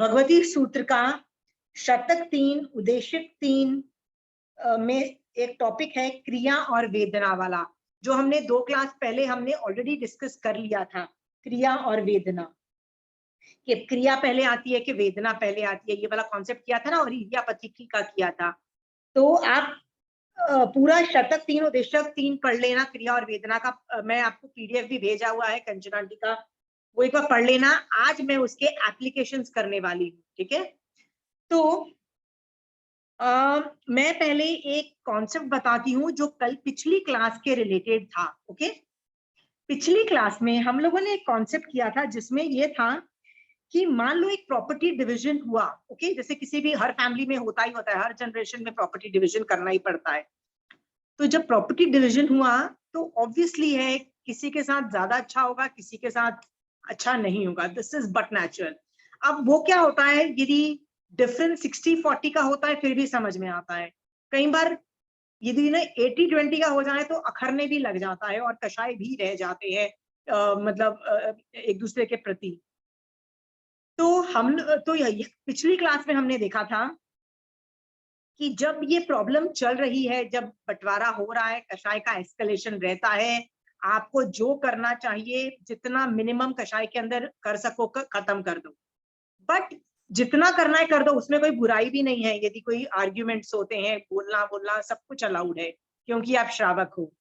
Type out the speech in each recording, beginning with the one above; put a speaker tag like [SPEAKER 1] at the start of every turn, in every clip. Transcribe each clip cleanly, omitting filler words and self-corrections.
[SPEAKER 1] भगवती सूत्र का शतक 3 उद्देशिक 3 में एक टॉपिक है क्रिया और वेदना वाला, जो हमने 2 क्लास पहले हमने ऑलरेडी डिस्कस कर लिया था। क्रिया और वेदना, कि क्रिया पहले आती है कि वेदना पहले आती है, ये वाला कॉन्सेप्ट किया था ना, और इडियापैथी का किया था। तो आप पूरा शतक 3 उद्देशक 3 पढ़ लेना, क्रिया और वेदना का। मैं आपको पीडीएफ भी भेजा हुआ है कंचना आंटी का, वो एक बार पढ़ लेना। आज मैं उसके एप्लीकेशंस करने वाली हूँ, ठीक है। तो मैं पहले एक कॉन्सेप्ट बताती हूँ जो कल पिछली क्लास के रिलेटेड था। ओके, पिछली क्लास में हम लोगों ने एक कॉन्सेप्ट किया था जिसमें ये था कि मान लो एक प्रॉपर्टी डिवीजन हुआ। ओके, जैसे किसी भी हर फैमिली में होता ही होता है, हर जनरेशन में प्रॉपर्टी डिवीजन करना ही पड़ता है। तो जब प्रॉपर्टी डिवीजन हुआ तो ऑब्वियसली है किसी के साथ ज्यादा अच्छा होगा, किसी के साथ अच्छा नहीं होगा, दिस इज बट नेचुरल। अब वो क्या होता है, यदि डिफरेंस 60-40 का होता है फिर भी समझ में आता है। कई बार यदि ना 80-20 का हो जाए तो अखरने भी लग जाता है और कषाय भी रह जाते हैं, मतलब एक दूसरे के प्रति। तो हम तो पिछली क्लास में हमने देखा था कि जब ये प्रॉब्लम चल रही है, जब बंटवारा हो रहा है, कषाय का एस्केलेशन रहता है, आपको जो करना चाहिए जितना मिनिमम कषाय के अंदर कर सको खत्म कर दो। बट जितना करना है कर दो, उसमें कोई बुराई भी नहीं है। यदि कोई आर्ग्यूमेंट्स होते हैं, बोलना बोलना सब कुछ अलाउड है, क्योंकि आप श्रावक हो।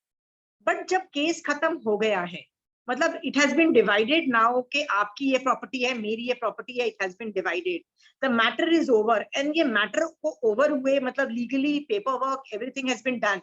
[SPEAKER 1] बट जब केस खत्म हो गया है, मतलब it has been divided now कि आपकी ये प्रॉपर्टी है, मेरी ये प्रॉपर्टी है, it has been divided, the matter is over. And ये मैटर को ओवर हुए मतलब legally paper work everything has been done,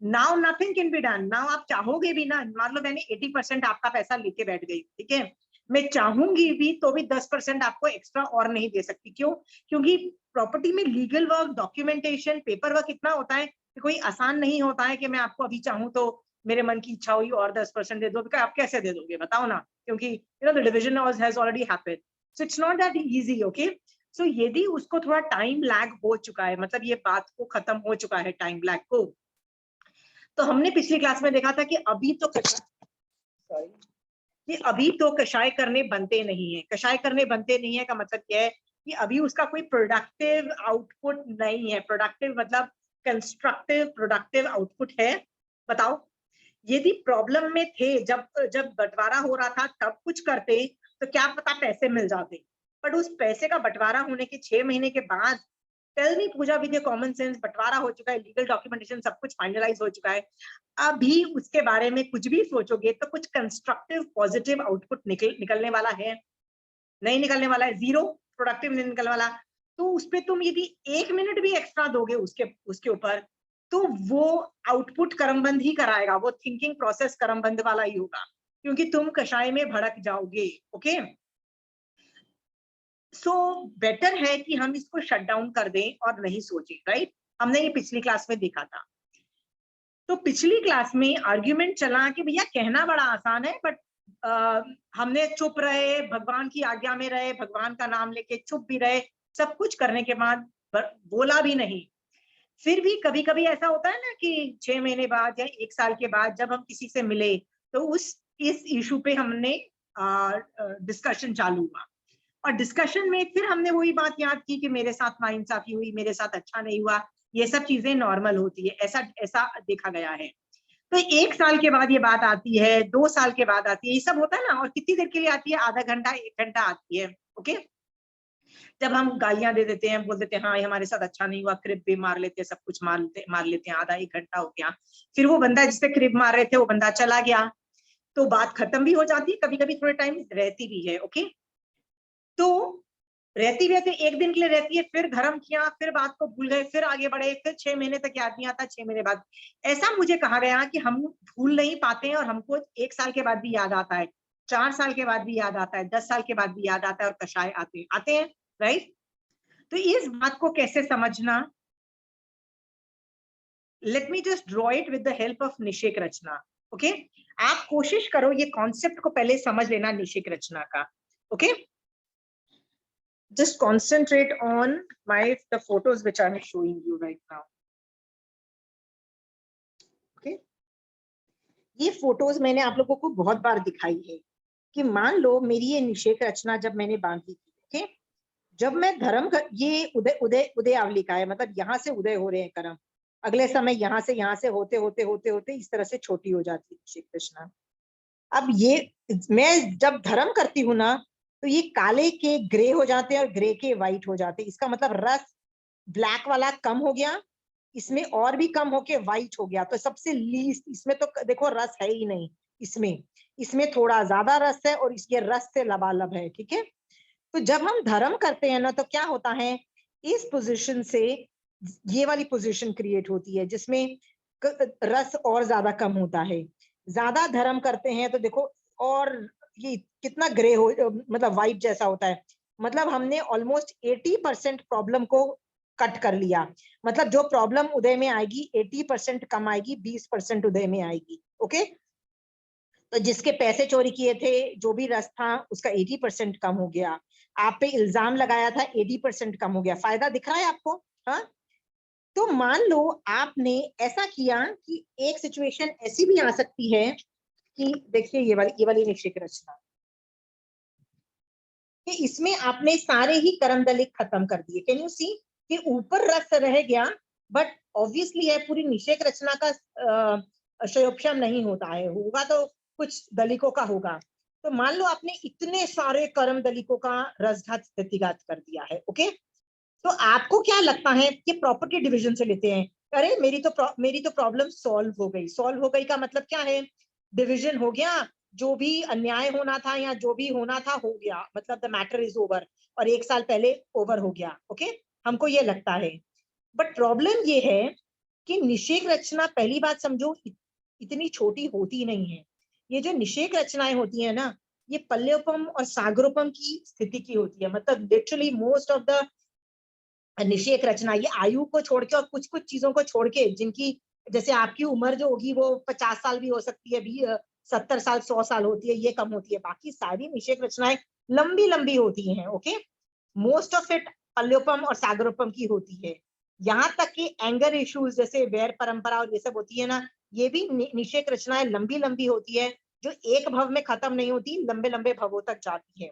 [SPEAKER 1] now nothing can be done. Now आप चाहोगे भी ना, मान लो मैंने 80% आपका पैसा लेके बैठ गई, ठीक है, मैं चाहूंगी भी तो भी 10% आपको एक्स्ट्रा और नहीं दे सकती। क्यों? क्योंकि प्रॉपर्टी में legal work, documentation, paper work इतना होता है कि कोई आसान नहीं होता है कि मैं आपको अभी चाहूं तो मेरे मन की इच्छा हुई और 10% दे दो। आप कैसे दे दोगे बताओ ना, क्योंकि you know the division has already happened, so it's not that easy. Okay, so यदि उसको थोड़ा टाइम लैग हो चुका है, मतलब ये बात को खत्म हो चुका है टाइम लैग को, तो हमने पिछली क्लास में देखा था कि अभी तो सॉरी कि अभी तो कषाय करने बनते नहीं है। कषाय करने बनते नहीं है का मतलब क्या है कि अभी उसका कोई प्रोडक्टिव आउटपुट नहीं है। प्रोडक्टिव मतलब कंस्ट्रक्टिव प्रोडक्टिव आउटपुट है। बताओ, यदि प्रॉब्लम में थे, जब जब बंटवारा हो रहा था तब कुछ करते तो क्या पता पैसे मिल जाते। बट उस पैसे का बंटवारा होने के 6 महीने के बाद, tell me Pooja with common sense, बंटवारा हो चुका है, लीगल डॉक्यूमेंटेशन सब कुछ फाइनलाइज हो चुका है, अभी उसके बारे में कुछ भी सोचोगे तो कुछ कंस्ट्रक्टिव पॉजिटिव आउटपुट निकलने वाला है? नहीं निकलने वाला है, जीरो प्रोडक्टिव नहीं निकलने वाला। तो उस पर तुम यदि 1 मिनट भी एक्स्ट्रा दोगे उसके ऊपर, तो वो आउटपुट कर्मबंद ही कराएगा, वो थिंकिंग प्रोसेस कर्मबंद वाला ही होगा, क्योंकि तुम कषाय में भड़क जाओगे। ओके, सो बेटर है कि हम इसको शट डाउन कर दें और नहीं सोचें, राइट। हमने ये पिछली क्लास में देखा था। तो पिछली क्लास में आर्ग्यूमेंट चला कि भैया कहना बड़ा आसान है, बट हमने चुप रहे, भगवान की आज्ञा में रहे, भगवान का नाम लेके चुप भी रहे, सब कुछ करने के बाद बोला भी नहीं। फिर भी कभी कभी ऐसा होता है ना कि 6 महीने बाद या 1 साल के बाद जब हम किसी से मिले तो इस इशू पे हमने डिस्कशन चालू हुआ, और डिस्कशन में फिर हमने वही बात याद की कि मेरे साथ नाइंसाफी हुई, मेरे साथ अच्छा नहीं हुआ, ये सब चीजें नॉर्मल होती है, ऐसा ऐसा देखा गया है। तो 1 साल के बाद ये बात आती है, 2 साल के बाद आती है, ये सब होता है ना। और कितनी देर के लिए आती है? आधा घंटा 1 घंटा आती है। ओके, जब हम गालियां दे देते हैं, बोल देते हैं हाँ ये हमारे साथ अच्छा नहीं हुआ, क्रिप भी मार लेते हैं, सब कुछ मार लेते हैं, आधा 1 घंटा हो गया, फिर वो बंदा जिससे क्रिप मार रहे थे वो बंदा चला गया, तो बात खत्म भी हो जाती है, कभी कभी थोड़े टाइम रहती भी है। ओके, तो रहती रहती 1 दिन के लिए रहती है, फिर धर्म किया, फिर बात को भूल गए, फिर आगे बढ़े, फिर 6 महीने तक याद नहीं आता, 6 महीने बाद। ऐसा मुझे कहा गया कि हम भूल नहीं पाते हैं, और हमको 1 साल के बाद भी याद आता है, 4 साल के बाद भी याद आता है, 10 साल के बाद भी याद आता है, और कषाय आते हैं, राइट। तो इस बात को कैसे समझना, let me just draw it with the help of निषेक रचना। ओके, आप कोशिश करो ये कॉन्सेप्ट को पहले समझ लेना निषेक रचना का। Okay, just concentrate on the photos which I'm showing you right now. Okay, ये फोटोज मैंने आप लोगों को बहुत बार दिखाई है कि मान लो मेरी ये निषेक रचना जब मैंने बांधी थी, ओके, जब मैं धर्म कर, ये उदय उदय उदयावली का है, मतलब यहाँ से उदय हो रहे हैं कर्म, अगले समय यहाँ से होते होते होते होते इस तरह से छोटी हो जाती है श्री कृष्णा। अब ये मैं जब धर्म करती हूँ ना, तो ये काले के ग्रे हो जाते हैं और ग्रे के व्हाइट हो जाते हैं। इसका मतलब रस ब्लैक वाला कम हो गया, इसमें और भी कम होके व्हाइट हो गया। तो सबसे लीस्ट इसमें तो देखो रस है ही नहीं, इसमें इसमें थोड़ा ज्यादा रस है और इसके रस से लबालब है। ठीक है, तो जब हम धर्म करते हैं ना, तो क्या होता है, इस पोजीशन से ये वाली पोजीशन क्रिएट होती है जिसमें रस और ज्यादा कम होता है। ज्यादा धर्म करते हैं तो देखो, और ये कितना ग्रे हो, मतलब व्हाइट जैसा होता है। मतलब हमने ऑलमोस्ट 80% प्रॉब्लम को कट कर लिया। मतलब जो प्रॉब्लम उदय में आएगी 80% कम आएगी, 20% उदय में आएगी। ओके, तो जिसके पैसे चोरी किए थे, जो भी रस था उसका 80% कम हो गया। आप पे इल्जाम लगाया था, 80% कम हो गया। फायदा दिख रहा है आपको? हाँ, तो मान लो आपने ऐसा किया कि एक सिचुएशन ऐसी भी आ सकती है कि देखिए ये वाली निश्चित रचना, कि इसमें आपने सारे ही कर्म दलित खत्म कर दिए। कैन यू सी कि ऊपर रस रह गया, बट ऑब्वियसली है पूरी निषेक रचना का क्षयोपशम नहीं होता है, होगा तो कुछ दलिकों का होगा। तो मान लो आपने इतने सारे कर्म दलिकों का रसघात स्थितिघात कर दिया है। ओके, तो आपको क्या लगता है कि प्रॉपर्टी डिवीजन से लेते हैं, अरे मेरी तो प्रॉब्लम सॉल्व हो गई। सॉल्व हो गई का मतलब क्या है, डिवीजन हो गया, जो भी अन्याय होना था या जो भी होना था हो गया, मतलब द मैटर इज ओवर, और 1 साल पहले ओवर हो गया। ओके, हमको ये लगता है। बट प्रॉब्लम ये है कि निषेक रचना, पहली बात समझो, इतनी छोटी होती नहीं है। ये जो निषेक रचनाएं होती है ना, ये पल्योपम और सागरोपम की स्थिति की होती है। मतलब लिटरली मोस्ट ऑफ द निषेक रचना ये आयु को छोड़ के और कुछ कुछ चीजों को छोड़ के, जिनकी जैसे आपकी उम्र जो होगी वो 50 साल भी हो सकती है, भी 70 साल 100 साल होती है, ये कम होती है। बाकी सारी निषेक रचनाएं लंबी लंबी होती हैं। ओके, मोस्ट ऑफ इट पल्योपम और सागरोपम की होती है। यहाँ तक कि एंगर इश्यूज जैसे वैर परंपरा और ये सब होती है ना, ये भी निषेक रचनाएं लंबी लंबी होती है, जो एक भव में खत्म नहीं होती, लंबे लंबे भवों तक जाती है।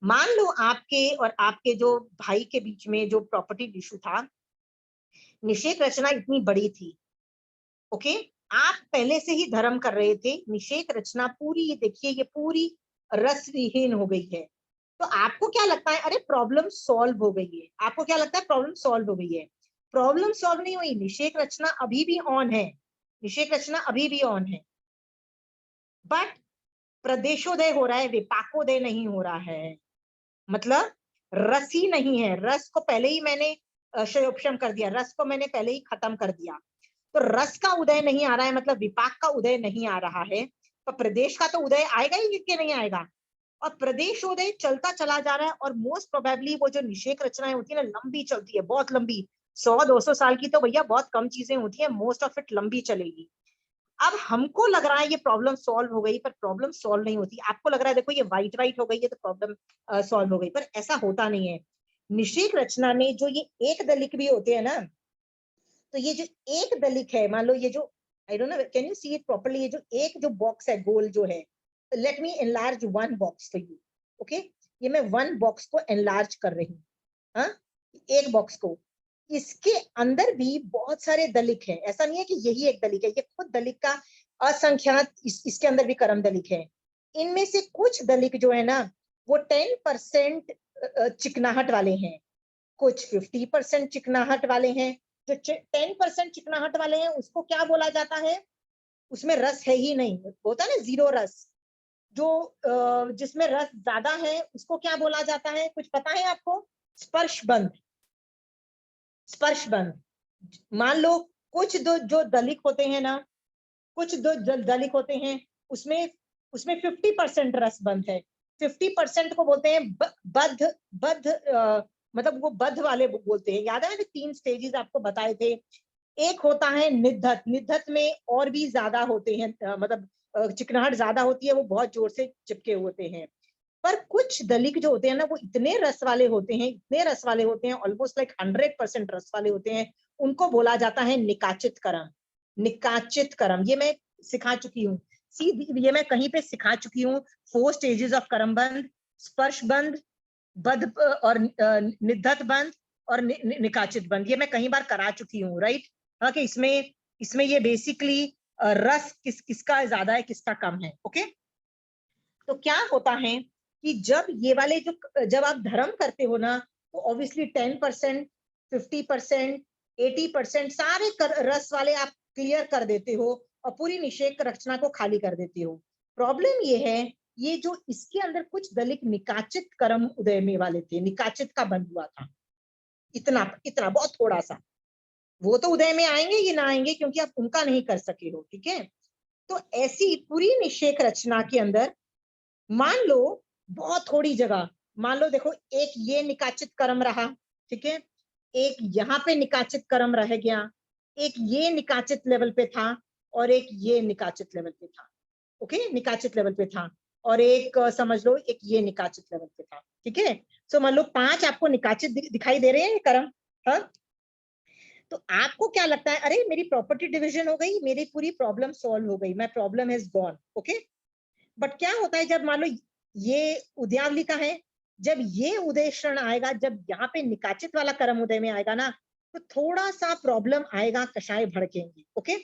[SPEAKER 1] मान लो आपके और आपके जो भाई के बीच में जो प्रॉपर्टी इशू था, निषेक रचना इतनी बड़ी थी। ओके, आप पहले से ही धर्म कर रहे थे, निषेक रचना पूरी, ये देखिए ये पूरी रसविहीन हो गई है। तो आपको क्या लगता है, अरे प्रॉब्लम सॉल्व हो गई है? आपको क्या लगता है प्रॉब्लम सॉल्व हो गई है? प्रॉब्लम सॉल्व नहीं हुई, निषेक रचना अभी भी ऑन है, निषेक रचना अभी भी ऑन है। बट प्रदेशोदय हो रहा है, विपाकोदय नहीं हो रहा है। मतलब रस ही नहीं है, रस को पहले ही मैंने क्षयोपशम कर दिया, रस को मैंने पहले ही खत्म कर दिया। तो रस का उदय नहीं आ रहा है, मतलब विपाक का उदय नहीं आ रहा है, तो प्रदेश का तो उदय आएगा ही कि नहीं आएगा। और प्रदेश उदय चलता चला जा रहा है, और मोस्ट प्रोबेबली वो जो निषेक रचनाएं होती है ना, लंबी चलती है, बहुत लंबी, 100-200 साल की तो भैया बहुत कम चीजें होती है, मोस्ट ऑफ इट लंबी चलेगी। अब हमको लग रहा है ये प्रॉब्लम सॉल्व हो गई, पर प्रॉब्लम सॉल्व नहीं होती। आपको लग रहा है देखो ये वाइट वाइट हो गई है तो प्रॉब्लम सॉल्व हो गई, पर ऐसा होता नहीं है। निषेक रचना में जो ये एक दलिक भी होते हैं ना, तो ये जो एक दलिक है, मान लो ये जो, आई don't no can you see it properly, ये जो एक जो बॉक्स है गोल जो है, let me enlarge one box for you. Okay, ये मैं वन बॉक्स को एनलार्ज कर रही हूँ, हाँ, एक बॉक्स को, इसके अंदर भी बहुत सारे दलिक हैं। ऐसा नहीं है कि यही एक दलिक है, ये खुद दलिक का असंख्यात इसके अंदर भी कर्म दलिक है। इनमें से कुछ दलिक जो है ना, वो 10% चिकनाहट वाले हैं, कुछ 50% चिकनाहट वाले हैं। जो 10% चिकनाहट वाले हैं उसको क्या बोला जाता है, उसमें रस है ही नहीं, होता है ना जीरो रस। जो जिसमें रस ज्यादा है उसको क्या बोला जाता है, कुछ पता है आपको? स्पर्श बंध, स्पर्श बंध। मान लो कुछ दो जो दलिक होते हैं ना, कुछ दो दलिक होते हैं, उसमें उसमें 50% रस बंध है। 50% को बोलते हैं बद्ध, बद्ध मतलब वो बद्ध वाले बोलते हैं। याद है मैंने 3 स्टेजेस आपको बताए थे। एक होता है निद्धत, निद्धत में और भी ज्यादा होते हैं, मतलब चिकनाहट ज्यादा होती है, वो बहुत जोर से चिपके होते हैं। पर कुछ दलिक जो होते हैं ना, वो इतने रस वाले होते हैं, इतने रस वाले होते हैं, ऑलमोस्ट लाइक 100% रस वाले होते हैं। उनको बोला जाता है निकाचित कर्म। निकाचित कर्म ये मैं सिखा चुकी हूँ, ये मैं कहीं पे सिखा चुकी हूँ। 4 स्टेजेस ऑफ कर्म बंध, स्पर्श बंध, बद और निद्धत बंध और निकाचित बंध, ये मैं कई बार करा चुकी हूँ, राइट। हाँ, कि इसमें ये बेसिकली रस किसका ज्यादा है, किसका कम है। ओके, तो क्या होता है कि जब ये वाले जब आप धर्म करते हो ना, तो ऑब्वियसली 10%, 50%, 80% सारे रस वाले आप क्लियर कर देते हो और पूरी निषेक रचना को खाली कर देते हो। प्रॉब्लम ये है, ये जो इसके अंदर कुछ दलित निकाचित कर्म उदय में वाले थे, निकाचित का बंद हुआ था, इतना इतना बहुत थोड़ा सा, वो तो उदय में आएंगे, ये ना आएंगे क्योंकि आप उनका नहीं कर सके हो। ठीक है, तो ऐसी पूरी निषेक रचना के अंदर मान लो बहुत थोड़ी जगह, मान लो देखो एक ये निकाचित कर्म रहा, ठीक है, एक यहाँ पे निकाचित कर्म रह गया, एक ये निकाचित लेवल पे था और एक ये निकाचित लेवल पे था। ओके, निकाचित लेवल पे था और एक समझ लो एक ये निकाचित लेवल पे था। ठीक है, सो मान लो 5 आपको निकाचित दिखाई दे रहे हैं कर्म। हाँ, तो आपको क्या लगता है, अरे मेरी प्रॉपर्टी डिवीजन हो गई, मेरी पूरी प्रॉब्लम सॉल्व हो गई, my problem is gone. Okay, but क्या होता है जब मान लो ये उद्यावली का है, जब ये उदय क्षण आएगा, जब यहाँ पे निकाचित वाला कर्म उदय में आएगा ना, तो थोड़ा सा प्रॉब्लम आएगा, कषाय भड़केंगे। ओके,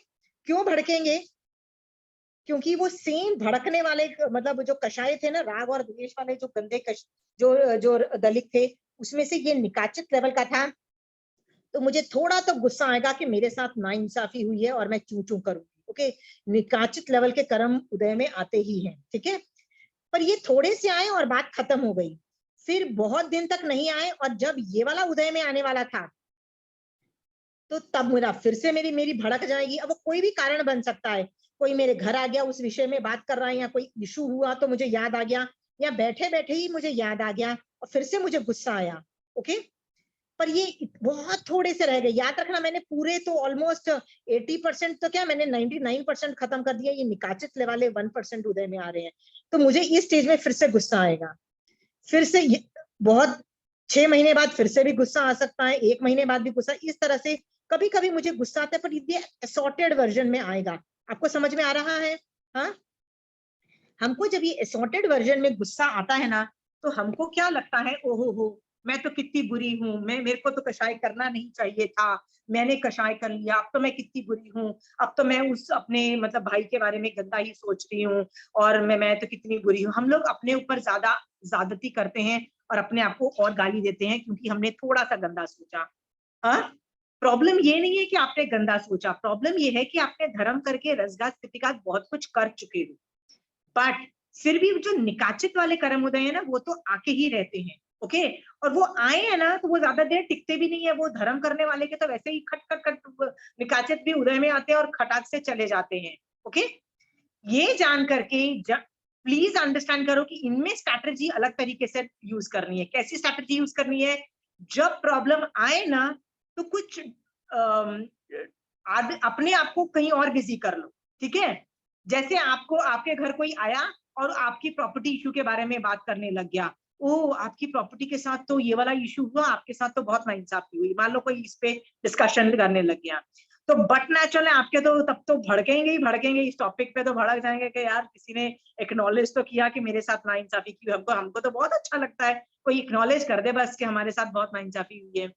[SPEAKER 1] क्यों भड़केंगे? क्योंकि वो सेम भड़कने वाले, मतलब जो कषाय थे ना, राग और द्वेष वाले जो गंदे जो जो दलित थे, उसमें से ये निकाचित लेवल का था, तो मुझे थोड़ा तो गुस्सा आएगा कि मेरे साथ नाइंसाफी हुई है और मैं चू चू करूंगी। ओके, निकाचित लेवल के कर्म उदय में आते ही हैं। ठीक है, पर ये थोड़े से आए और बात खत्म हो गई, फिर बहुत दिन तक नहीं आए, और जब ये वाला उदय में आने वाला था, तो तब मेरा फिर से मेरी मेरी भड़क जाएगी। अब वो कोई भी कारण बन सकता है, कोई मेरे घर आ गया, उस विषय में बात कर रहा है, या कोई इशू हुआ तो मुझे याद आ गया, या बैठे बैठे ही मुझे याद आ गया और फिर से मुझे गुस्सा आया। ओके, पर ये बहुत थोड़े से रह गए। याद रखना, मैंने पूरे तो ऑलमोस्ट 80%, तो क्या मैंने 99% खत्म कर दिया, ये निकाचित वाले 1% उदय में आ रहे हैं। तो मुझे इस स्टेज में फिर से गुस्सा आएगा, फिर से बहुत 6 महीने बाद फिर से भी गुस्सा आ सकता है, 1 महीने बाद भी गुस्सा, इस तरह से कभी कभी मुझे गुस्सा आता है, पर ये असॉर्टेड वर्जन में आएगा। आपको समझ में आ रहा है? हाँ, हमको जब ये असॉर्टेड वर्जन में गुस्सा आता है ना, तो हमको क्या लगता है, ओहो हो, मैं तो कितनी बुरी हूँ, मेरे को तो कषाय करना नहीं चाहिए था, मैंने कषाय कर लिया, अब तो मैं कितनी बुरी हूँ, अब तो मैं उस अपने मतलब भाई के बारे में गंदा ही सोच रही हूँ, और मैं तो कितनी बुरी हूँ। हम लोग अपने ऊपर ज्यादा ज्यादती करते हैं और अपने आप को और गाली देते हैं क्योंकि हमने थोड़ा सा गंदा सोचा। हाँ, प्रॉब्लम ये नहीं है कि आपने गंदा सोचा, प्रॉब्लम ये है कि आपने धर्म करके रसघात स्थितिघात बहुत कुछ कर चुके हो, बट फिर भी जो निकाचित वाले कर्म उदय है ना, वो तो आके ही रहते हैं। ओके, और वो आए हैं ना, तो वो ज्यादा देर टिकते भी नहीं है। वो धर्म करने वाले के तो वैसे ही खट खट खट निकाचित भी उदय में आते हैं और खटाक से चले जाते हैं। ओके, ये जान करके प्लीज अंडरस्टैंड करो कि इनमें स्ट्रैटेजी अलग तरीके से यूज करनी है। कैसी स्ट्रैटेजी यूज करनी है? जब प्रॉब्लम आए ना, तो कुछ अपने आप को कहीं और बिजी कर लो। ठीक है, जैसे आपको आपके घर कोई आया और आपकी प्रॉपर्टी इशू के बारे में बात करने लग गया, ओ आपकी प्रॉपर्टी के साथ तो ये वाला इशू हुआ, आपके साथ तो बहुत नाइंसाफी हुई, मान लो कोई इस पे डिस्कशन करने लग गया, तो बट नेचुरल है आपके तो तब तो भड़केंगे ही भड़केंगे, इस टॉपिक पे तो भड़क जाएंगे कि यार किसी ने एक्नॉलेज तो किया कि मेरे साथ नाइंसाफी की। हमको हमको तो बहुत अच्छा लगता है कोई एक्नॉलेज कर दे बस कि हमारे साथ बहुत नाइंसाफी हुई है।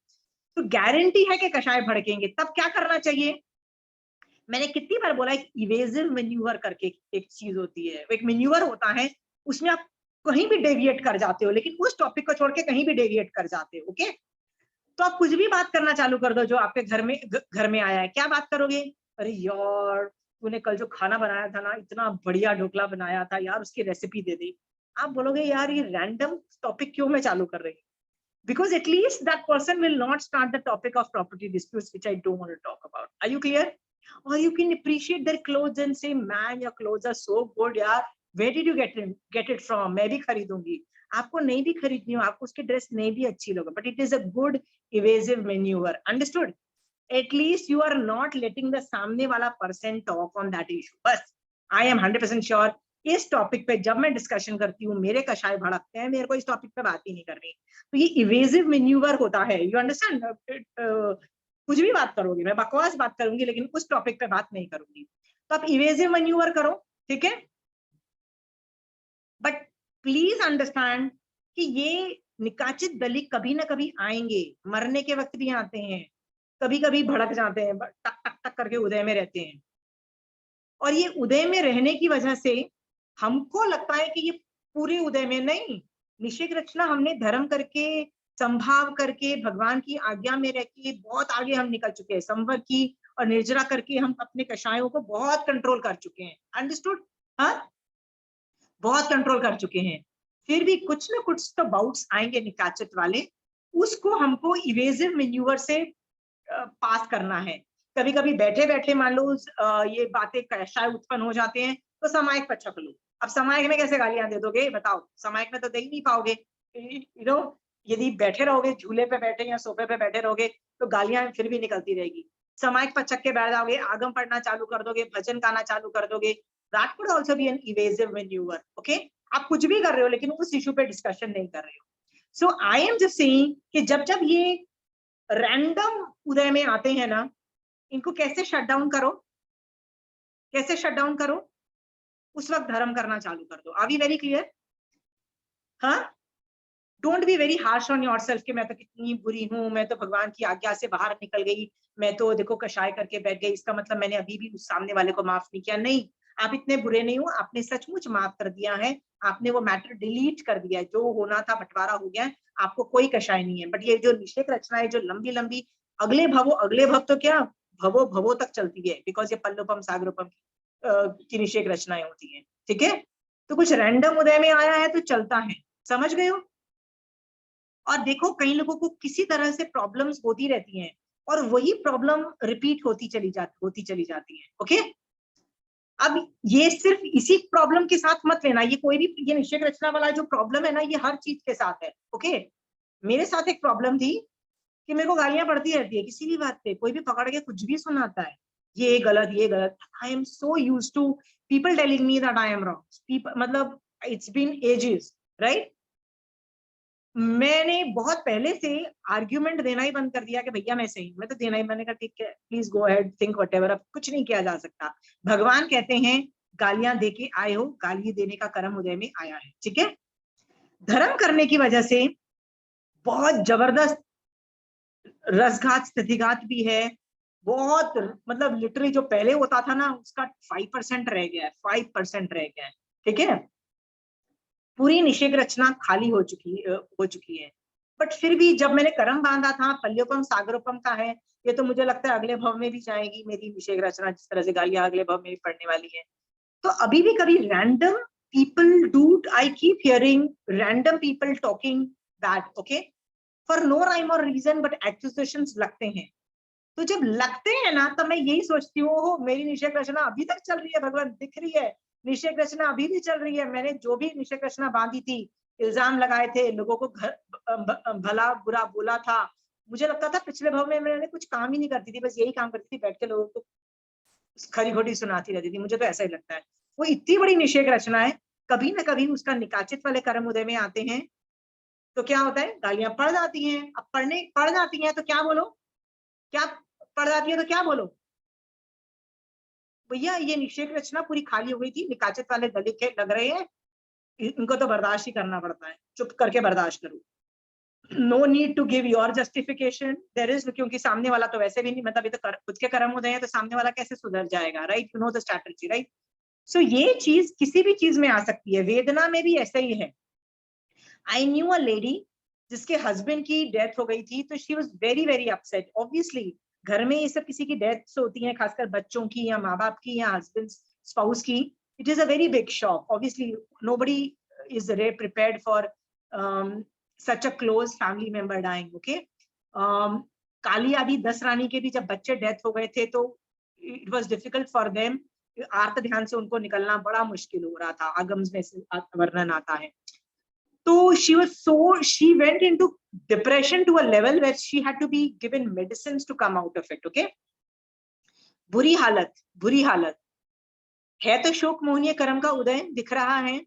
[SPEAKER 1] तो गारंटी है कि कषाय भड़केंगे। तब क्या करना चाहिए? मैंने कितनी बार बोला, एक इवेजिव मेन्यूवर करके एक चीज होती है, एक मेन्यूवर होता है, उसमें आप कहीं भी डेविएट कर जाते हो, लेकिन उस टॉपिक को छोड़ के कहीं भी डेविएट कर जाते हो। ओके, तो आप कुछ भी बात करना चालू कर दो जो आपके घर में आया है। क्या बात करोगे? अरे यार, तूने कल जो खाना बनाया था ना, इतना बढ़िया ढोकला बनाया था यार, उसकी रेसिपी दे दी। आप बोलोगे यार ये रैंडम टॉपिक क्यों मैं चालू कर रही हूँ? Because at least that person will not start the topic of property disputes, which I don't want to talk about. Are you clear? Or you can appreciate their clothes and say, man, your clothes are so good, yaar. Where did you get it from? मैं भी खरीदूंगी। आपको नहीं भी खरीदनी हो, आपको उसकी dress नहीं भी अच्छी लगे, but it is a good evasive maneuver. Understood? At least you are not letting the सामने वाला person talk on that issue. बस I am 100% sure इस टॉपिक पे जब मैं डिस्कशन करती हूँ, मेरे कषाय भड़कते हैं, मेरे को इस टॉपिक पे बात ही नहीं करनी। तो ये इवेजिव मेन्यूवर होता है। You understand? कुछ भी बात करोगे, मैं बकवास बात करूंगी लेकिन उस टॉपिक पे बात नहीं करूंगी। तो आप इवेजिव मेन्यूवर करो, ठीक है, बट प्लीज अंडरस्टैंड कि ये निकाचित दलित कभी ना कभी आएंगे, मरने के वक्त भी आते हैं, कभी कभी भड़क जाते हैं, टक टक टक करके उदय में रहते हैं। और ये उदय में रहने की वजह से हमको लगता है कि ये पूरे उदय में नहीं, निषेक रचना हमने धर्म करके, संभाव करके, भगवान की आज्ञा में रह के बहुत आगे हम निकल चुके हैं। संवर की और निर्जरा करके हम अपने कषायों को बहुत कंट्रोल कर चुके हैं। अंडरस्टूड? हाँ, बहुत कंट्रोल कर चुके हैं। फिर भी कुछ ना कुछ तो बाउट्स आएंगे निकाचित वाले, उसको हमको इवेजिव मैन्यूवर से पास करना है। कभी कभी बैठे बैठे मान लो ये बातें कषाय उत्पन्न हो जाते हैं, तो समायक पर छक लो। अब समायक में कैसे गालियां दे दोगे बताओ? समायक में तो दे ही नहीं पाओगे। यदि बैठे रहोगे, झूले पे बैठे या सोफे पे बैठे रहोगे, तो गालियां फिर भी निकलती रहेगी। समायक पर छक के बैठ जाओगे, आगम पढ़ना चालू कर दोगे, भजन गाना चालू कर दोगे, that could also be an evasive manoeuvre. Okay, आप कुछ भी कर रहे हो लेकिन उस इशू पे डिस्कशन नहीं कर रहे हो। सो आई एम जस्ट सेइंग कि जब जब ये रैंडम उदय में आते हैं ना, इनको कैसे शट डाउन करो, कैसे शट डाउन करो? उस वक्त धर्म करना चालू कर दो। Are we very clear? हाँ, don't be very harsh on yourself कि मैं तो कितनी बुरी हूं, मैं तो भगवान की आज्ञा से बाहर निकल गई, मैं तो देखो कषाय करके बैठ गई, इसका मतलब मैंने अभी भी उस सामने वाले को माफ नहीं किया। नहीं, आप इतने बुरे नहीं हो, आपने सचमुच माफ कर दिया है, आपने वो मैटर डिलीट कर दिया है, जो होना था बंटवारा हो गया है, आपको कोई कषाय नहीं है। बट ये जो निषेक रचना है, जो लंबी लंबी अगले भव तो क्या भवो भवो तक चलती है, बिकॉज ये पल्लोपम सागरोपम की निषेक रचनाएं होती है। ठीक है, तो कुछ रैंडम उदय में आया है तो चलता है, समझ गए हो? और देखो कई लोगों को किसी तरह से प्रॉब्लम्स होती रहती हैं, और वही प्रॉब्लम रिपीट होती चली जाती है। ओके, अब ये सिर्फ इसी प्रॉब्लम के साथ मत लेना, ये कोई भी, ये निषेक रचना वाला जो प्रॉब्लम है ना, ये हर चीज के साथ है। ओके, मेरे साथ एक प्रॉब्लम थी कि मेरे को गालियां पड़ती रहती है किसी भी बात पे, कोई भी पकड़ के कुछ भी सुनाता है, ये गलत ये गलत। I am so used to people telling me that I am wrong, मतलब इट्स बीन एजेस, राइट? मैंने बहुत पहले से आर्ग्यूमेंट देना ही बंद कर दिया कि भैया मैं सही, मैं तो देना ही, मैंने कहा ठीक है, please go ahead, think whatever, अब कुछ नहीं किया जा सकता। भगवान कहते हैं गालियां दे के आए हो, गाली देने का कर्म उदय में आया है। ठीक है, धर्म करने की वजह से बहुत जबरदस्त रसघात स्थितिघात भी है, बहुत, मतलब लिटरली जो पहले होता था ना, उसका 5% रह गया है, 5% रह गया है। ठीक है, पूरी निषेक रचना खाली हो चुकी है। बट फिर भी जब मैंने कर्म बांधा था, पल्योपम सागरोपम का है, ये तो मुझे लगता है अगले भव में भी जाएगी मेरी निषेक रचना, जिस तरह से गालियां अगले भव में भी पड़ने वाली है। तो अभी भी कभी random people do, I keep hearing random people talking that, okay, for no rhyme और रीजन, बट एक्यूजेशंस लगते हैं। तो जब लगते हैं ना, तो मैं यही सोचती हूँ, हो मेरी निषेक रचना अभी तक चल रही है, भगवान दिख रही है, निषेक रचना अभी भी चल रही है। मैंने जो भी निषेक रचना बांधी थी, इल्जाम लगाए थे, लोगों को भला बुरा बोला था, मुझे लगता था पिछले भव में मैंने कुछ काम ही नहीं करती थी, बस यही काम करती थी, बैठ के लोगों को खरी खोटी सुनाती रहती थी। मुझे तो ऐसा ही लगता है, वो इतनी बड़ी निषेक रचना है, कभी ना कभी उसका निकाचित वाले कर्म उदय में आते हैं, तो क्या होता है, गालियां पड़ जाती हैं। अब पड़ जाती हैं तो क्या बोलो, क्या पड़ जाती है तो क्या बोलो? भैया ये निषेक रचना पूरी खाली हो गई थी, निकाचित वाले दलित लग रहे हैं, इनको तो बर्दाश्त ही करना पड़ता है, चुप करके बर्दाश्त करो, no need to give your justification there is, क्योंकि सामने वाला तो वैसे भी नहीं, मतलब ये तो खुद के कर्म उदय हैं, तो सामने वाला कैसे सुधर जाएगा, right? You know the strategy, right? So ये चीज किसी भी चीज में आ सकती है, वेदना में भी ऐसा ही है। आई न्यू अ लेडी जिसके हस्बैंड की डेथ हो गई थी, तो she was very very upset. Obviously घर में ये सब किसी की डेथ होती है, खासकर बच्चों की या माँ बाप की या हस्बैंड स्पाउस की, it is a very big shock. Obviously nobody is prepared for such a close family member dying. Okay, काली आदि 10 रानी के भी जब बच्चे डेथ हो गए थे, तो it was difficult for them, आर्त ध्यान से उनको निकलना बड़ा मुश्किल हो रहा था, आगम्स में से वर्णन आता है। तो she went into depression to a level where she had to be given medicines to come out of it. Okay, बुरी हालत है। तो शोक मोहनीय कर्म का उदय दिख रहा है,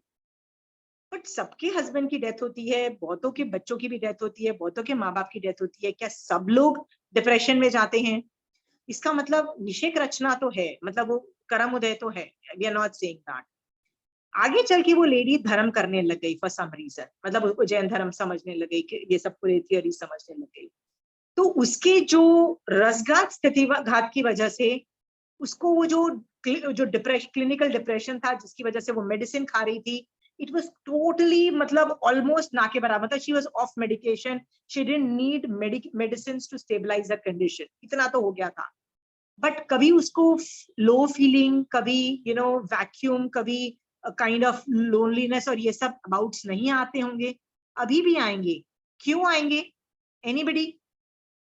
[SPEAKER 1] बट सबके हस्बैंड की डेथ होती है, बहुतों के बच्चों की भी डेथ होती है, बहुतों के माँ बाप की डेथ होती है, क्या सब लोग डिप्रेशन में जाते हैं? इसका मतलब निषेक रचना तो है, मतलब वो कर्म उदय तो है, we are not saying that. आगे चल के वो लेडी धर्म करने लग गई फॉर सम रीजन, मतलब उसको जैन धर्म समझने लग गई, कि ये सब पूरी थियोरी समझने लग गई। तो उसके जो रसघात स्थितिघात की वजह से उसको वो जो क्लिनिकल डिप्रेशन था, जिसकी वजह से वो मेडिसिन खा रही थी, इट वाज टोटली मतलब ऑलमोस्ट ना के बराबर, मतलब she was off medication, she didn't need medicine to stabilise her condition, इतना तो हो गया था। बट कभी उसको लो फीलिंग, कभी वैक्यूम, कभी काइंड ऑफ लोनलीनेस और ये सब अबाउट्स नहीं आते होंगे? अभी भी आएंगे। क्यों आएंगे? एनीबडी?